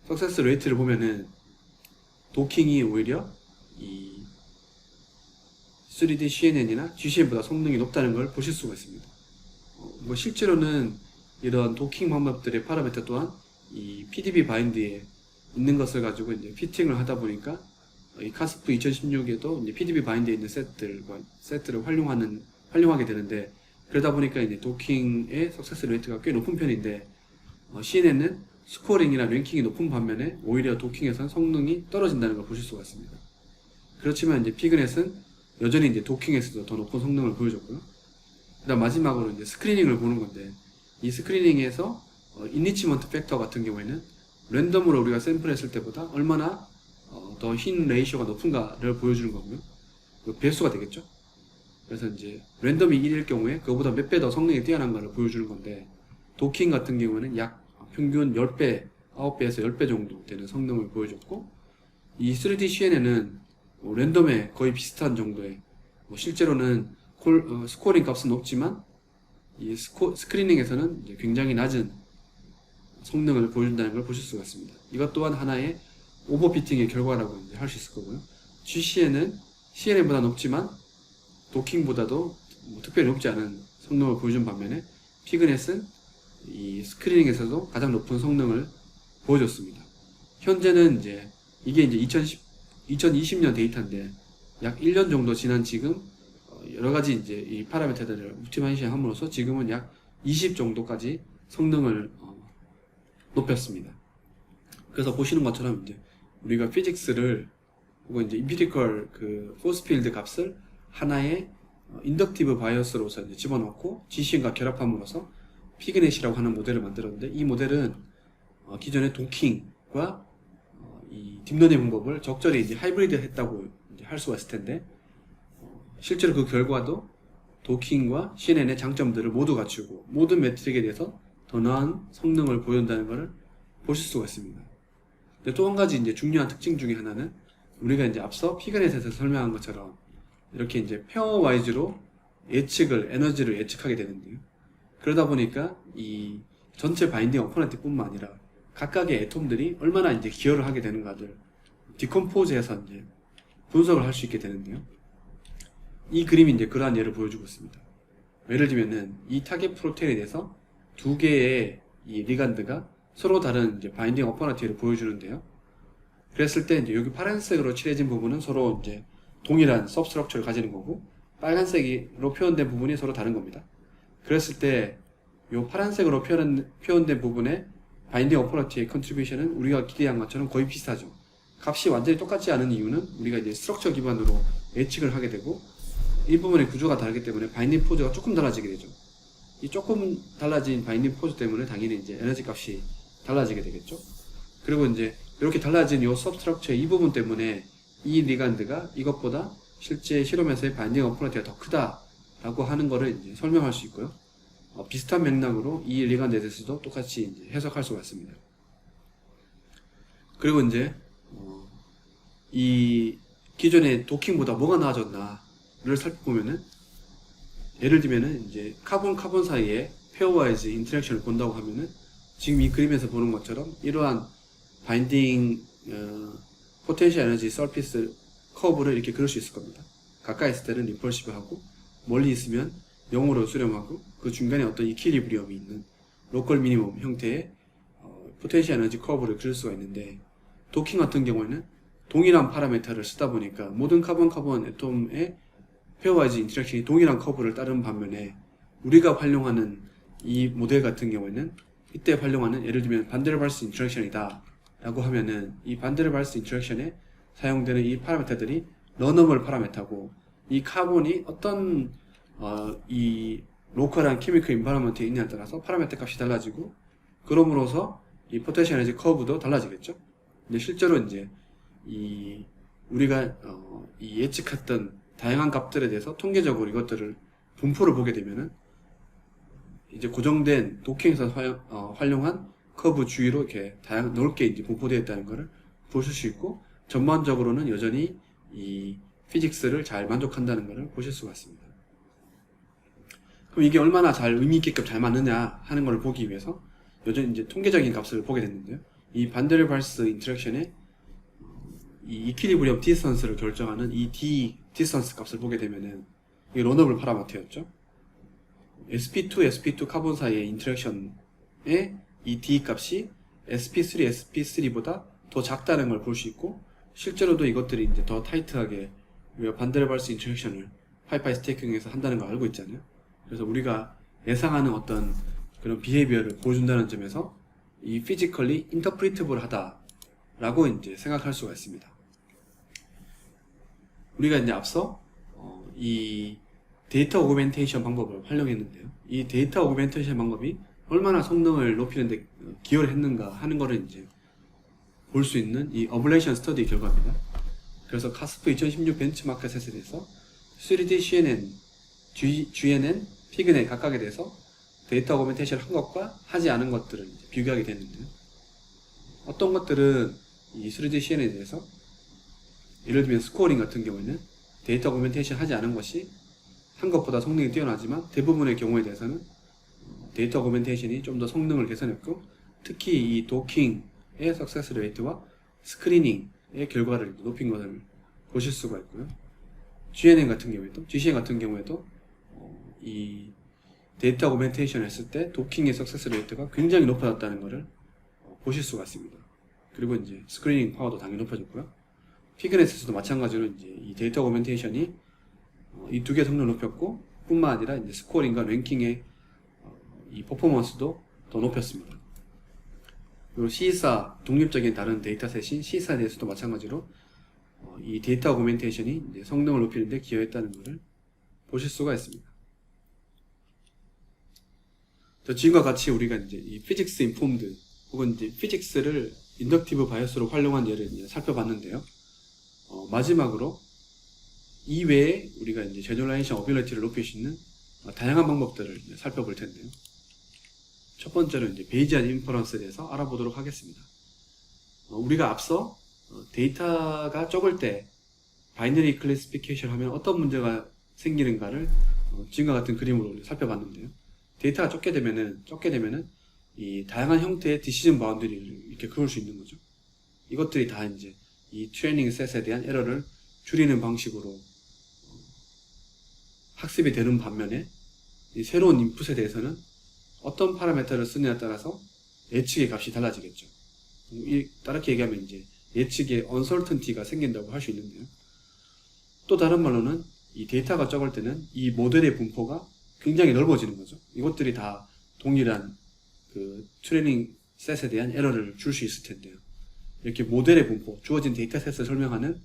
석세스 레이트를 보면은 도킹이 오히려 이 3D CNN이나 GCN보다 성능이 높다는 걸 보실 수가 있습니다. 뭐 실제로는 이런 도킹 방법들의 파라미터 또한 이 PDB 바인드에 있는 것을 가지고 이제 피팅을 하다 보니까 이 카스프 2016에도 이제 PDB 바인드에 있는 세트를 활용하게 되는데, 그러다 보니까 이제 도킹의 석세스 레이트가 꽤 높은 편인데, CNN은 스코어링이나 랭킹이 높은 반면에 오히려 도킹에서는 성능이 떨어진다는 걸 보실 수가 있습니다. 그렇지만 이제 피그넷은 여전히 이제 도킹에서도 더 높은 성능을 보여줬고요. 그다음 마지막으로 이제 스크리닝을 보는 건데, 이 스크리닝에서 인리치먼트 팩터 같은 경우에는 랜덤으로 우리가 샘플했을 때보다 얼마나 더 흰 레이쇼가 높은가를 보여주는 거고요. 그 배수가 되겠죠. 그래서 이제 랜덤이 1일 경우에 그거보다 몇 배 더 성능이 뛰어난가를 보여주는 건데, 도킹 같은 경우에는 약 평균 10배, 9배에서 10배 정도 되는 성능을 보여줬고, 이 3D CNN은 랜덤에 거의 비슷한 정도의, 실제로는 스코어링 값은 높지만 이 스크리닝에서는 이제 굉장히 낮은 성능을 보여준다는 걸 보실 수가 있습니다. 이것 또한 하나의 오버피팅의 결과라고 이제 할 수 있을 거고요. GCN은 CNN보다 높지만 도킹보다도 특별히 높지 않은 성능을 보여준 반면에 피그넷은 이 스크리닝에서도 가장 높은 성능을 보여줬습니다. 현재는 이제 이게 이제 2020년 데이터인데 약 1년 정도 지난 지금 여러 가지 이제 이 파라미터들을 옵티마이제이션 함으로써 지금은 약 20 정도까지 성능을 높였습니다. 그래서 보시는 것처럼 이제 우리가 피직스를 혹은 이제 임피리컬 그 포스 필드 값을 하나의 인덕티브 바이어스로서 이제 집어넣고 GCN과 결합함으로써 피그넷이라고 하는 모델을 만들었는데, 이 모델은 기존의 도킹과 이 딥러닝 방법을 적절히 이제 하이브리드 했다고 이제 할 수가 있을 텐데, 실제로 그 결과도 도킹과 CNN의 장점들을 모두 갖추고 모든 매트릭에 대해서 더 나은 성능을 보여준다는 것을 보실 수가 있습니다. 근데 또 한 가지 이제 중요한 특징 중에 하나는 우리가 이제 앞서 피그넷에서 설명한 것처럼 이렇게 이제 페어와이즈로 에너지를 예측하게 되는데요. 그러다 보니까 이 전체 바인딩 어퍼넌트뿐만 아니라 각각의 애톰들이 얼마나 이제 기여를 하게 되는가를 디컴포즈해서 이제 분석을 할 수 있게 되는데요. 이 그림이 이제 그러한 예를 보여주고 있습니다. 예를 들면은 이 타겟 프로테인에 대해서 두 개의 이 리간드가 서로 다른 이제 바인딩 어퍼넌트를 보여주는데요. 그랬을 때 이제 여기 파란색으로 칠해진 부분은 서로 이제 동일한 서브스트럭처를 가지는 거고, 빨간색으로 표현된 부분이 서로 다른 겁니다. 그랬을 때 이 파란색으로 표현된 부분의 바인딩 어퍼넌트의 컨트리뷰션은 우리가 기대한 것처럼 거의 비슷하죠. 값이 완전히 똑같지 않은 이유는 우리가 이제 스트럭처 기반으로 예측을 하게 되고, 이 부분의 구조가 다르기 때문에 바인딩 포즈가 조금 달라지게 되죠. 이 조금 달라진 바인딩 포즈 때문에 당연히 이제 에너지 값이 달라지게 되겠죠. 그리고 이제 이렇게 달라진 이 서브스트럭처의 이 부분 때문에 이 리간드가 이것보다 실제 실험에서의 바인딩 어퍼넌트가 더 크다라고 하는 거를 이제 설명할 수 있고요. 비슷한 맥락으로 이 리간드에 대해서도 똑같이 이제 해석할 수가 있습니다. 그리고 이제 이 기존의 도킹보다 뭐가 나아졌나를 살펴보면은, 예를 들면은 이제 카본 사이에 페어와이즈 인터랙션을 본다고 하면은 지금 이 그림에서 보는 것처럼 이러한 바인딩 포텐셜 에너지 서피스 커브를 이렇게 그릴 수 있을 겁니다. 가까이 있을 때는 리펄시브하고 멀리 있으면 0으로 수렴하고 그 중간에 어떤 이퀄리브리엄이 있는 로컬 미니멈 형태의 포텐셜 에너지 커브를 그릴 수가 있는데, 도킹 같은 경우에는 동일한 파라미터를 쓰다 보니까 모든 카본 애톰의 페어와이즈 인터랙션이 동일한 커브를 따르는 반면에 우리가 활용하는 이 모델 같은 경우에는 이때 활용하는, 예를 들면 반데르발스 인터랙션이다 라고 하면은 이 반데르발스 인터랙션에 사용되는 이 파라미터들이 러너블 파라미터고, 이 카본이 어떤 이 로컬한 케미컬 인바이러먼트에 있냐에 따라서 파라미터 값이 달라지고, 그럼으로써 이 포텐셜 에너지 커브도 달라지겠죠. 근데 실제로 이제 우리가 이 예측했던 다양한 값들에 대해서 통계적으로 이것들을 분포를 보게 되면은 이제 고정된 도킹에서 활용한 커브 주위로 이렇게 넓게 이제 분포되어 있다는 것을 보실 수 있고, 전반적으로는 여전히 이 피직스를 잘 만족한다는 것을 보실 수가 있습니다. 그럼 이게 얼마나 잘 의미 있게끔 잘 맞느냐 하는 것을 보기 위해서 여전히 이제 통계적인 값을 보게 됐는데요. 이 반데르발스 인터랙션의 이 이퀄리브리엄 디스턴스를 결정하는 이 D 디스턴스 값을 보게 되면은 이게 러너블 파라미터였죠. sp2 카본 사이의 인터랙션의 이 D 값이 sp3보다 더 작다는 걸 볼 수 있고, 실제로도 이것들이 이제 더 타이트하게 우리가 반데르발스 인터랙션을 파이파이 스테이킹에서 한다는 걸 알고 있잖아요. 그래서 우리가 예상하는 어떤 그런 비헤비어를 보여준다는 점에서 이 피지컬리 인터프리트블 하다라고 이제 생각할 수가 있습니다. 우리가 이제 앞서 이 데이터 오그멘테이션 방법을 활용했는데요. 이 데이터 오그멘테이션 방법이 얼마나 성능을 높이는데 기여를 했는가 하는 거를 이제 볼 수 있는 이 어블레이션 스터디 결과입니다. 그래서 카스프 2016 벤치마크 세트에서 3D CNN, GNN, 피그넷 각각에 대해서 데이터 오그멘테이션을 한 것과 하지 않은 것들을 이제 비교하게 됐는데요. 어떤 것들은 이 3D CNN에 대해서, 예를 들면 스코어링 같은 경우에는 데이터 오그멘테이션 하지 않은 것이 한 것보다 성능이 뛰어나지만, 대부분의 경우에 대해서는 데이터 오그멘테이션이 좀 더 성능을 개선했고, 특히 이 도킹의 석세스 레이트와 스크리닝의 결과를 높인 것을 보실 수가 있고요. GCN 같은 경우에도 이 데이터 오그멘테이션 했을 때 도킹의 석세스 레이트가 굉장히 높아졌다는 것을 보실 수가 있습니다. 그리고 이제 스크리닝 파워도 당연히 높아졌고요. 피그넷에서도 마찬가지로 이제 이 데이터 오그멘테이션이 이 두 개 성능을 높였고, 뿐만 아니라 이제 스코어링과 랭킹의 이 퍼포먼스도 더 높였습니다. 그리고 시사, 독립적인 다른 데이터셋인 시사에 대해서도 마찬가지로 이 데이터 오그멘테이션이 이제 성능을 높이는 데 기여했다는 것을 보실 수가 있습니다. 지금과 같이 우리가 이제 이 피직스 인폼드 혹은 이제 피직스를 인덕티브 바이어스로 활용한 예를 이제 살펴봤는데요. 마지막으로 이 외에 우리가 이제 제너레이션 어빌리티를 높일 수 있는 다양한 방법들을 이제 살펴볼 텐데요. 첫 번째로 이제 베이지안 인퍼런스에 대해서 알아보도록 하겠습니다. 우리가 앞서 데이터가 적을 때 바이너리 클래시피케이션 하면 어떤 문제가 생기는가를 지금과 같은 그림으로 살펴봤는데요. 데이터가 적게 되면은 이 다양한 형태의 디시전 바운더리를 이렇게 그을 수 있는 거죠. 이것들이 다 이제 이 트레이닝 셋에 대한 에러를 줄이는 방식으로 학습이 되는 반면에 이 새로운 인풋에 대해서는 어떤 파라미터를 쓰느냐에 따라서 예측의 값이 달라지겠죠. 다르게 얘기하면 이제 예측의 uncertainty가 생긴다고 할 수 있는데요. 또 다른 말로는 이 데이터가 적을 때는 이 모델의 분포가 굉장히 넓어지는 거죠. 이것들이 다 동일한 그 트레이닝 셋에 대한 에러를 줄 수 있을 텐데요. 이렇게 모델의 분포, 주어진 데이터셋을 설명하는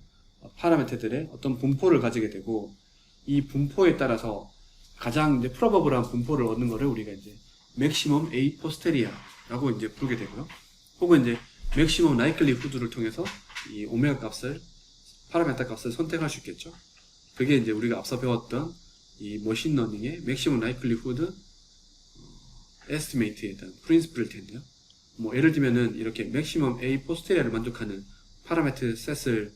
파라미터들의 어떤 분포를 가지게 되고, 이 분포에 따라서 가장 이제 프로버블한 분포를 얻는 거를 우리가 이제 맥시멈 A 포스테리아라고 이제 부르게 되고요. 혹은 이제 맥시멈 라이클리후드를 통해서 이 오메가 값을, 파라미터 값을 선택할 수 있겠죠. 그게 이제 우리가 앞서 배웠던 이 머신러닝의 맥시멈 라이클리후드 에스티메이트에 대한 프린시플일 텐데요. 뭐 예를 들면은 이렇게 맥시멈 A 포스테리아를 만족하는 파라미터 셋을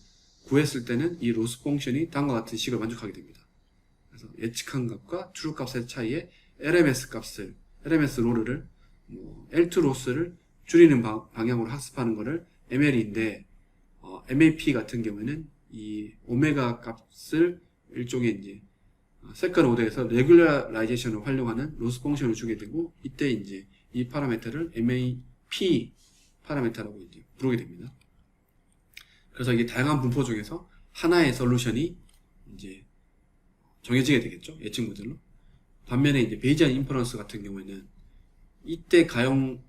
구했을 때는 이 로스 펑션이 다음과 같은 식을 만족하게 됩니다. 그래서 예측한 값과 true 값의 차이에 LMS 값을, LMS 롤을 L2 로스를 줄이는 방향으로 학습하는 거를 ML인데, MAP 같은 경우에는 이 오메가 값을 일종의 이제 세컨 오더에서 레귤러라이제이션을 활용하는 로스 펑션을 주게 되고, 이때 이제 이 파라미터를 MAP 파라미터라고 이제 부르게 됩니다. 그래서 이게 다양한 분포 중에서 하나의 솔루션이 이제 정해지게 되겠죠. 예측 모델로. 반면에 이제 베이지안 인퍼런스 같은 경우에는 이때 활용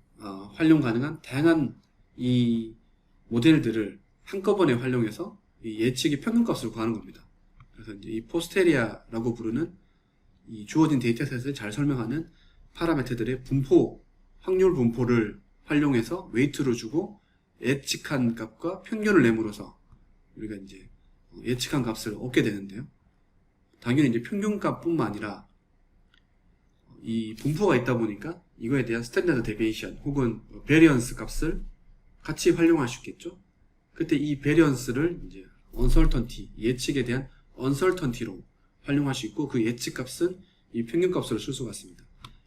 가능한 다양한 이 모델들을 한꺼번에 활용해서 이 예측의 평균값을 구하는 겁니다. 그래서 이제 이 포스테리아라고 부르는 이 주어진 데이터셋을 잘 설명하는 파라미터들의 분포, 확률 분포를 활용해서 웨이트를 주고 예측한 값과 평균을 내므로서 우리가 이제 예측한 값을 얻게 되는데요. 당연히 이제 평균값뿐만 아니라 이 분포가 있다 보니까 이거에 대한 스탠다드 데비에이션 혹은 베리언스 값을 같이 활용할 수 있겠죠. 그때 이 베리언스를 이제 언설턴티, 예측에 대한 언설턴티로 활용할 수 있고, 그 예측 값은 이 평균값으로 쓸 수가 있습니다.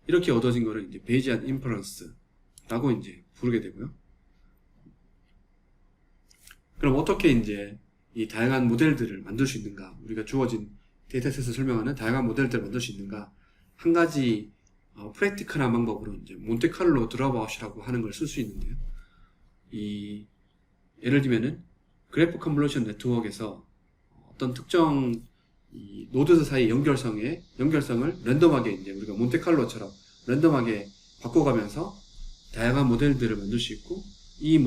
이렇게 얻어진 거를 이제 베이지안 인퍼런스라고 이제 부르게 되고요. 그럼 어떻게 이제 이 다양한 모델들을 만들 수 있는가? 우리가 주어진 데이터셋을 설명하는 다양한 모델들을 만들 수 있는가? 한 가지 프랙티컬한 방법으로 이제 몬테칼로 드롭아웃이라고 하는 걸 쓸 수 있는데요. 예를 들면은 그래프 컨볼루션 네트워크에서 어떤 특정 이 노드 사이 연결성을 랜덤하게 이제 우리가 몬테칼로처럼 랜덤하게 바꿔가면서 다양한 모델들을 만들 수 있고, 이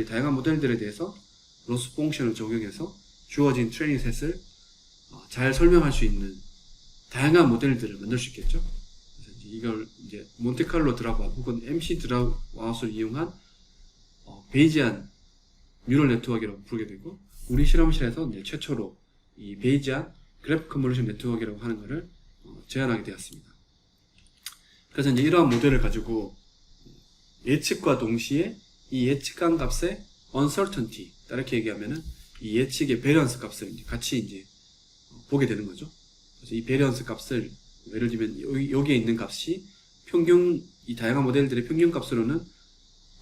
다양한 모델들에 대해서 로스 펑션을 적용해서 주어진 트레이닝 셋을 잘 설명할 수 있는 다양한 모델들을 만들 수 있겠죠. 그래서 이걸 이제 몬테칼로 드랍아웃 혹은 MC 드랍아웃을 이용한 베이지안 뉴럴 네트워크라고 부르게 되고, 우리 실험실에서 이제 최초로 이 베이지안 그래프 컨볼루션 네트워크라고 하는 것을 제안하게 되었습니다. 그래서 이제 이러한 모델을 가지고 예측과 동시에 이 예측한 값의 uncertainty, 다르게 얘기하면은 이 예측의 베리언스 값을 이제 같이 이제 보게 되는 거죠. 그래서 이 베리언스 값을 예를 들면 여기에 있는 값이 이 다양한 모델들의 평균 값으로는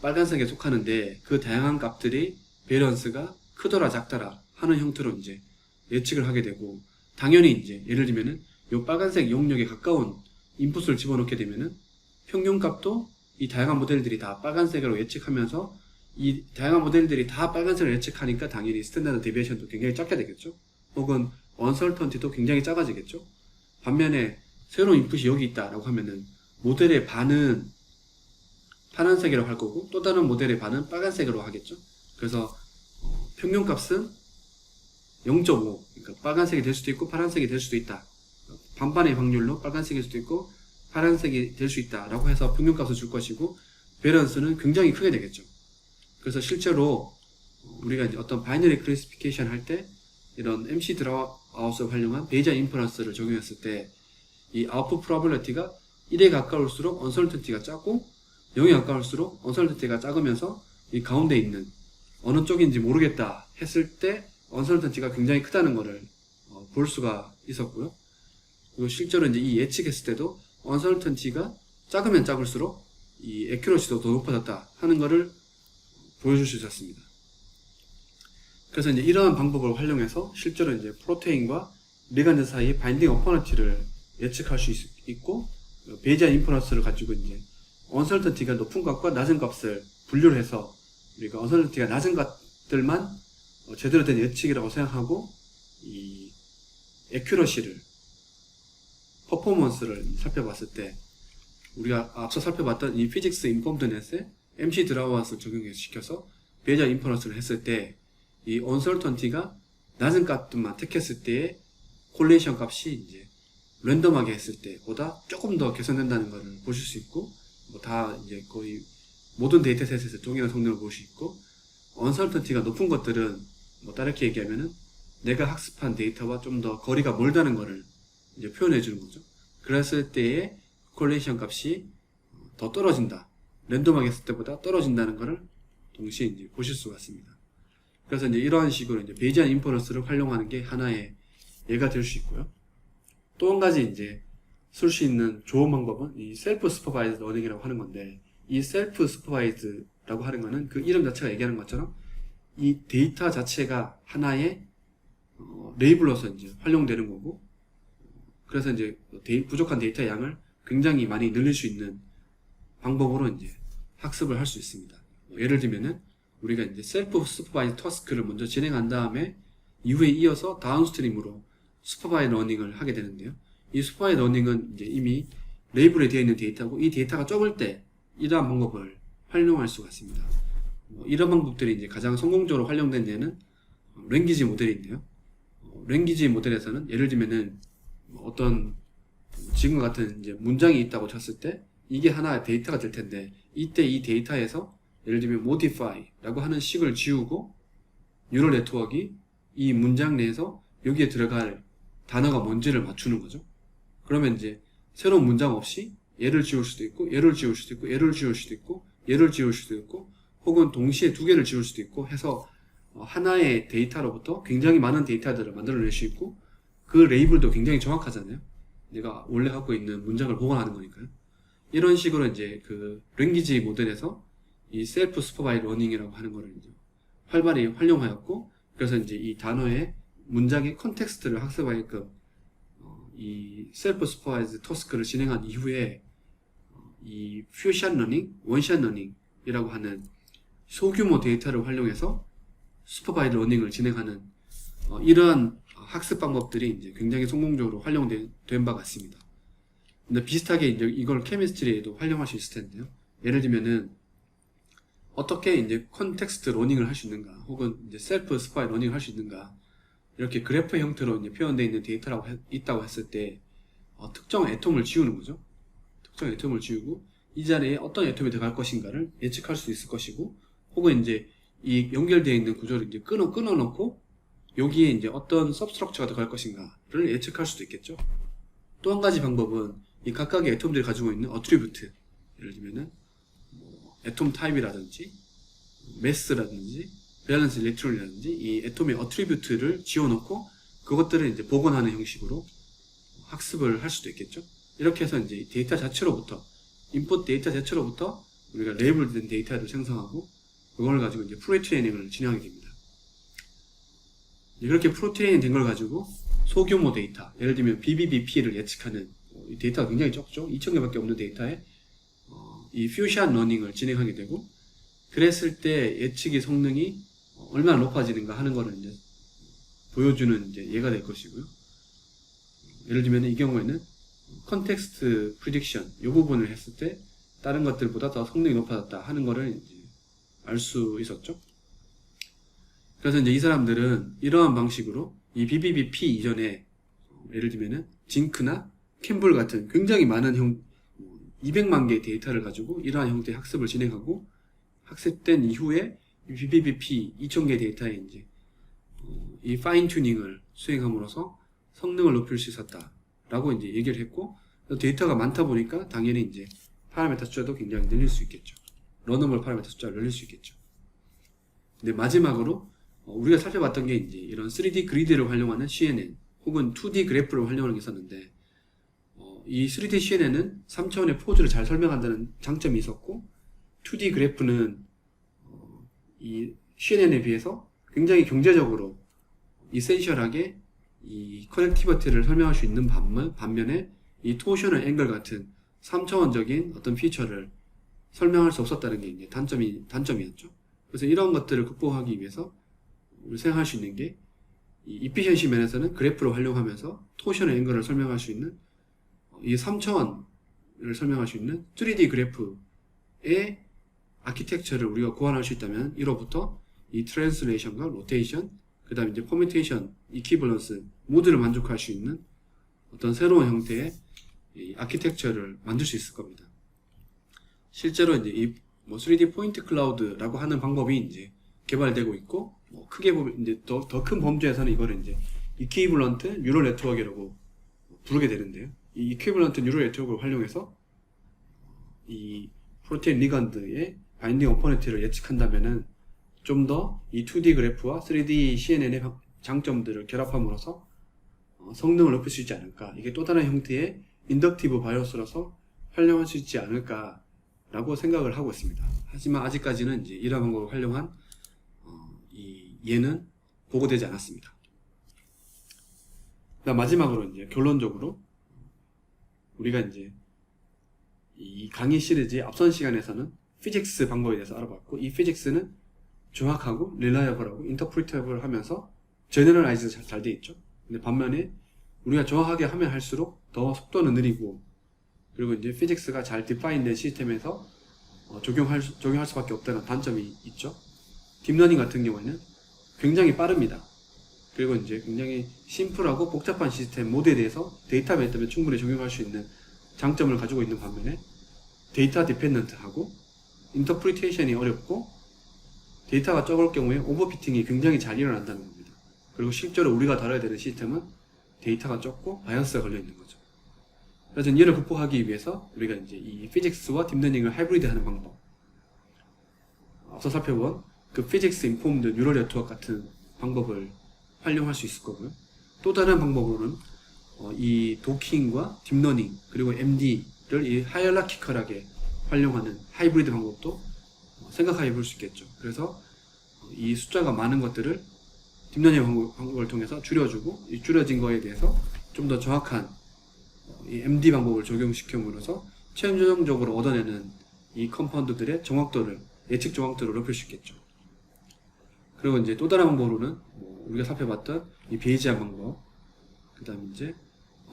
빨간색에 속하는데, 그 다양한 값들이 베리언스가 크더라 작더라 하는 형태로 이제 예측을 하게 되고, 당연히 이제 예를 들면은 이 빨간색 영역에 가까운 인풋을 집어넣게 되면은 평균 값도 이 다양한 모델들이 다 빨간색으로 예측하면서, 이 다양한 모델들이 다 빨간색으로 예측하니까 당연히 스탠다드 데비에이션도 굉장히 작게 되겠죠. 혹은 언설턴티도 굉장히 작아지겠죠. 반면에 새로운 인풋이 여기 있다라고 하면은 모델의 반은 파란색으로 할 거고 또 다른 모델의 반은 빨간색으로 하겠죠. 그래서 평균값은 0.5, 그러니까 빨간색이 될 수도 있고 파란색이 될 수도 있다. 반반의 확률로 빨간색일 수도 있고 파란색이 될 수 있다라고 해서 평균값을 줄 것이고, 베리언스는 굉장히 크게 되겠죠. 그래서 실제로 우리가 이제 어떤 바이너리 클래시피케이션 할 때 이런 MC 드롭아웃을 활용한 베이지안 인퍼런스를 적용했을 때 이 아웃풋 프로버빌리티가 1에 가까울수록 언설턴티가 작고 0에 가까울수록 언설턴티가 작으면서 이 가운데 있는 어느 쪽인지 모르겠다 했을 때 언설턴티가 굉장히 크다는 것을 볼 수가 있었고요. 그리고 실제로 이제 이 예측했을 때도 언설턴티가 작으면 작을수록 이 애큐러시도 더 높아졌다 하는 것을 보여줄 수 있었습니다. 그래서 이제 이러한 방법을 활용해서 실제로 이제 프로테인과 리간드 사이의 바인딩 어퍼너티를 예측할 수 있고, 베이지안 인퍼런스를 가지고 이제 언설턴티가 높은 값과 낮은 값을 분류를 해서 우리가 언설턴티가 낮은 값들만 제대로 된 예측이라고 생각하고 이 애큐러시를, 퍼포먼스를 살펴봤을 때 우리가 앞서 살펴봤던 이 피직스 인폼드 넷에 MC 드라우아스를 적용시켜서 베이지안 인퍼런스를 했을 때 이 언설턴티가 낮은 값들만 택했을 때의 콜레이션 값이 이제 랜덤하게 했을 때보다 조금 더 개선된다는 것을 보실 수 있고, 뭐 다 이제 거의 모든 데이터셋에서 동일한 성능을 볼 수 있고, 언설턴티가 높은 것들은 뭐 다르게 얘기하면은 내가 학습한 데이터와 좀 더 거리가 멀다는 것을 이제 표현해 주는 거죠. 그랬을 때의 콜레이션 값이 더 떨어진다, 랜덤하게 했을 때보다 떨어진다는 것을 동시에 이제 보실 수가 있습니다. 그래서 이제 이러한 식으로 이제 베이지안 인퍼런스를 활용하는 게 하나의 예가 될 수 있고요. 또 한 가지 이제 쓸 수 있는 좋은 방법은 이 셀프 슈퍼바이즈 러닝이라고 하는 건데, 이 셀프 슈퍼바이즈라고 하는 거는 그 이름 자체가 얘기하는 것처럼 이 데이터 자체가 하나의 레이블로서 이제 활용되는 거고, 그래서 이제 부족한 데이터 양을 굉장히 많이 늘릴 수 있는 방법으로 이제 학습을 할 수 있습니다. 예를 들면은 우리가 이제 셀프 슈퍼바이즈 터스크를 먼저 진행한 다음에 이후에 이어서 다운스트림으로 슈퍼바이즈 러닝을 하게 되는데요. 이 슈퍼바이즈 러닝은 이제 이미 레이블에 되어 있는 데이터고, 이 데이터가 적을 때 이러한 방법을 활용할 수가 있습니다. 이런 방법들이 이제 가장 성공적으로 활용된 예는 랭귀지 모델인데요. 랭귀지 모델에서는 예를 들면은 어떤 지금과 같은 이제 문장이 있다고 쳤을 때 이게 하나의 데이터가 될 텐데, 이때 이 데이터에서 예를 들면 modify라고 하는 식을 지우고 뉴럴 네트워크가 이 문장 내에서 여기에 들어갈 단어가 뭔지를 맞추는 거죠. 그러면 이제 새로운 문장 없이 얘를 지울 수도 있고, 얘를 지울 수도 있고, 얘를 지울 수도 있고, 얘를 지울 수도 있고, 혹은 동시에 두 개를 지울 수도 있고 해서 하나의 데이터로부터 굉장히 많은 데이터들을 만들어낼 수 있고, 그 레이블도 굉장히 정확하잖아요. 내가 원래 갖고 있는 문장을 복원하는 거니까요. 이런 식으로 이제 그 랭귀지 모델에서 이 셀프 슈퍼바이즈 러닝이라고 하는 거를 이제 활발히 활용하였고, 그래서 이제 이 단어의 문장의 컨텍스트를 학습하게끔 이 셀프 슈퍼바이즈 터스크를 진행한 이후에 이 퓨샷 러닝, 원샷 러닝이라고 하는 소규모 데이터를 활용해서 슈퍼바이즈 러닝을 진행하는 이러한 학습 방법들이 이제 굉장히 성공적으로 활용된 바 같습니다. 근데 비슷하게 이제 이걸 케미스트리에도 활용할 수 있을 텐데요. 예를 들면은 어떻게 이제 컨텍스트 러닝을 할 수 있는가, 혹은 이제 셀프 슈퍼바이즈 러닝을 할 수 있는가, 이렇게 그래프 형태로 이제 표현되어 있는 데이터라고 있다고 했을 때 특정 애톰을 지우는 거죠. 특정 애톰을 지우고 이 자리에 어떤 애톰이 들어갈 것인가를 예측할 수 있을 것이고, 혹은 이제 이 연결되어 있는 구조를 이제 끊어놓고 여기에 이제 어떤 서브스트럭처가 들어갈 것인가를 예측할 수도 있겠죠. 또 한 가지 방법은 이 각각의 애톰들이 가지고 있는 어트리뷰트, 예를 들면은 애톰 타입이라든지 매스라든지 밸런스 일렉트론이라든지 이 애톰의 어트리뷰트를 지워놓고 그것들을 이제 복원하는 형식으로 학습을 할 수도 있겠죠. 이렇게 해서 이제 데이터 자체로부터, 인풋 데이터 자체로부터 우리가 레이블된 데이터를 생성하고 그걸 가지고 이제 프로트레이닝을 진행하게 됩니다. 그렇게 프로트레이닝 된 걸 가지고 소규모 데이터, 예를 들면 BBBP를 예측하는 이 데이터가 굉장히 적죠. 2000개밖에 없는 데이터에 이 퓨전 러닝을 진행하게 되고, 그랬을 때 예측의 성능이 얼마나 높아지는가 하는 거를 이제 보여주는 이제 예가 될 것이고요. 예를 들면 이 경우에는 컨텍스트 프리딕션 이 부분을 했을 때 다른 것들보다 더 성능이 높아졌다 하는 거를 이제 알 수 있었죠. 그래서 이제 이 사람들은 이러한 방식으로 이 BBBP 이전에 예를 들면은 징크나 캠블 같은 굉장히 많은 200만 개의 데이터를 가지고 이러한 형태의 학습을 진행하고, 학습된 이후에 이 BBBP 2000개 데이터에 이제 이 파인 튜닝을 수행함으로써 성능을 높일 수 있었다라고 이제 얘기를 했고, 데이터가 많다 보니까 당연히 이제 파라미터 숫자도 굉장히 늘릴 수 있겠죠. 러너블 파라미터 숫자를 늘릴 수 있겠죠. 근데 마지막으로 우리가 살펴봤던 게 이제 이런 3D 그리드를 활용하는 CNN 혹은 2D 그래프를 활용하는 게 있었는데 이 3D CNN은 3차원의 포즈를 잘 설명한다는 장점이 있었고 2D 그래프는 이 CNN에 비해서 굉장히 경제적으로 이센셜하게 이 커넥티비티를 설명할 수 있는 반면에 이 토셔널 앵글 같은 3차원적인 어떤 피처를 설명할 수 없었다는 게 이제 단점이었죠. 그래서 이런 것들을 극복하기 위해서 우리 생각할 수 있는 게 이 이피션시 면에서는 그래프를 활용하면서 토셔널 앵글을 설명할 수 있는 이 3차원을 설명할 수 있는 3D 그래프의 아키텍처를 우리가 고안할 수 있다면 1호부터 이 트랜스레이션과 로테이션, 그 다음에 이제 퍼뮤테이션, 이퀴벌런스 모두를 만족할 수 있는 어떤 새로운 형태의 이 아키텍처를 만들 수 있을 겁니다. 실제로 이제 이 3D 포인트 클라우드라고 하는 방법이 이제 개발되고 있고, 크게 보면 이제 더 큰 범주에서는 이거를 이제 이퀴벌런트 뉴럴 네트워크라고 부르게 되는데요. 이 이퀴벌런트 뉴럴 네트워크를 활용해서 이 프로테인 리간드의 바인딩 오퍼니티를 예측한다면은 좀 더 이 2D 그래프와 3D CNN의 장점들을 결합함으로써 성능을 높일 수 있지 않을까. 이게 또 다른 형태의 인덕티브 바이오스로서 활용할 수 있지 않을까 라고 생각을 하고 있습니다. 하지만 아직까지는 이제 이런 방법을 활용한 이 예는 보고되지 않았습니다. 마지막으로 이제 결론적으로 우리가 이제 이 강의 시리즈의 앞선 시간에서는 피직스 방법에 대해서 알아봤고, 이 피직스는 정확하고 릴라이어블하고 인터프리터블 하면서 제너럴라이즈 잘 돼 있죠. 근데 반면에 우리가 정확하게 하면 할수록 더 속도는 느리고, 그리고 이제 피직스가 잘 디파인된 시스템에서 적용할 수밖에 없다는 단점이 있죠. 딥러닝 같은 경우에는 굉장히 빠릅니다. 그리고 이제 굉장히 심플하고 복잡한 시스템 모델에 대해서 데이터베이스 때문에 충분히 적용할 수 있는 장점을 가지고 있는 반면에 데이터 디펜던트하고 인터프리테이션이 어렵고 데이터가 적을 경우에 오버피팅이 굉장히 잘 일어난다는 겁니다. 그리고 실제로 우리가 다뤄야 되는 시스템은 데이터가 적고 바이어스가 걸려 있는 거죠. 그래서 이를 극복하기 위해서 우리가 이제 이 피직스와 딥러닝을 하이브리드하는 방법, 앞서 살펴본 그 피직스 인폼드 뉴럴 네트워크 같은 방법을 활용할 수 있을 거고요. 또 다른 방법으로는 이 도킹과 딥러닝 그리고 MD를 이 하이어라키컬하게 활용하는 하이브리드 방법도 생각해 볼 수 있겠죠. 그래서 이 숫자가 많은 것들을 딥러닝 방법을 통해서 줄여주고, 이 줄여진 거에 대해서 좀 더 정확한 이 MD 방법을 적용시킴으로써 최종적으로 얻어내는 이 컴파운드들의 정확도를, 예측 정확도를 높일 수 있겠죠. 그리고 이제 또 다른 방법으로는 우리가 살펴봤던 이 베이지안 방법, 그 다음에 이제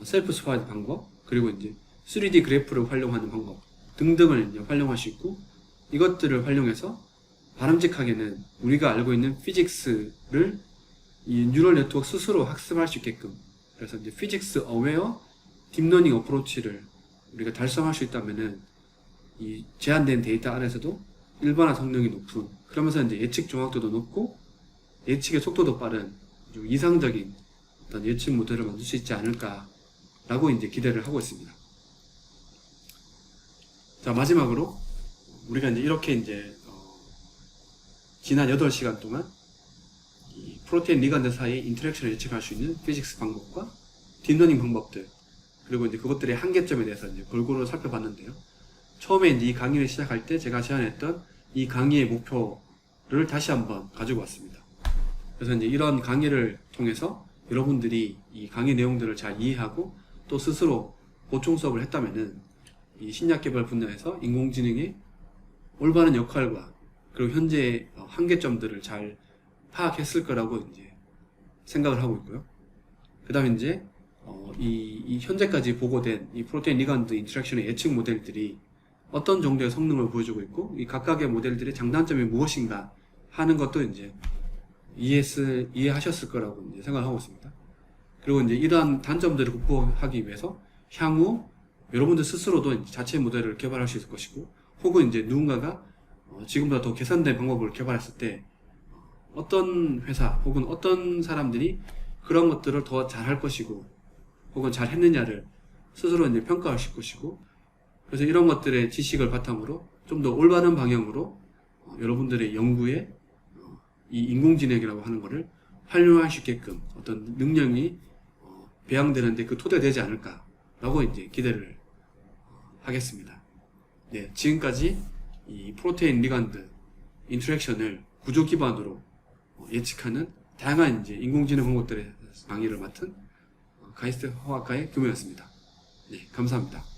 셀프 스파이드 방법, 그리고 이제 3D 그래프를 활용하는 방법 등등을 이제 활용할 수 있고, 이것들을 활용해서 바람직하게는 우리가 알고 있는 피직스를 이 뉴럴 네트워크 스스로 학습할 수 있게끔, 그래서 이제 피직스 어웨어 딥러닝 어프로치를 우리가 달성할 수 있다면은 이 제한된 데이터 안에서도 일반화 성능이 높은, 그러면서 이제 예측 정확도도 높고 예측의 속도도 빠른 좀 이상적인 어떤 예측 모델을 만들 수 있지 않을까라고 이제 기대를 하고 있습니다. 자, 마지막으로 우리가 이제 이렇게 이제 지난 8시간 동안 이 프로테인 리간드 사이의 인터랙션을 예측할 수 있는 피직스 방법과 딥러닝 방법들, 그리고 이제 그것들의 한계점에 대해서 이제 골고루 살펴봤는데요. 처음에 이제 이 강의를 시작할 때 제가 제안했던 이 강의의 목표를 다시 한번 가지고 왔습니다. 그래서 이제 이런 강의를 통해서 여러분들이 이 강의 내용들을 잘 이해하고 또 스스로 보충 수업을 했다면은 이 신약 개발 분야에서 인공지능의 올바른 역할과 그리고 현재의 한계점들을 잘 파악했을 거라고 이제 생각을 하고 있고요. 그 다음에 이제 이 현재까지 보고된 이 프로테인 리간드 인터랙션의 예측 모델들이 어떤 정도의 성능을 보여주고 있고, 이 각각의 모델들의 장단점이 무엇인가 하는 것도 이제 이해하셨을 거라고 이제 생각을 하고 있습니다. 그리고 이제 이러한 단점들을 극복하기 위해서 향후 여러분들 스스로도 이제 자체 모델을 개발할 수 있을 것이고, 혹은 이제 누군가가 지금보다 더 개선된 방법을 개발했을 때 어떤 회사 혹은 어떤 사람들이 그런 것들을 더 잘할 것이고 혹은 잘 했느냐를 스스로 이제 평가하실 것이고, 그래서 이런 것들의 지식을 바탕으로 좀 더 올바른 방향으로 여러분들의 연구에 이 인공지능이라고 하는 거를 활용할 수 있게끔 어떤 능력이 배양되는데 그 토대가 되지 않을까라고 이제 기대를 하겠습니다. 네, 지금까지 이 프로테인 리간드 인터랙션을 구조 기반으로 예측하는 다양한 이제 인공지능 방법들의 강의를 맡은 가이스트 화학과의 교무였습니다. 네, 감사합니다.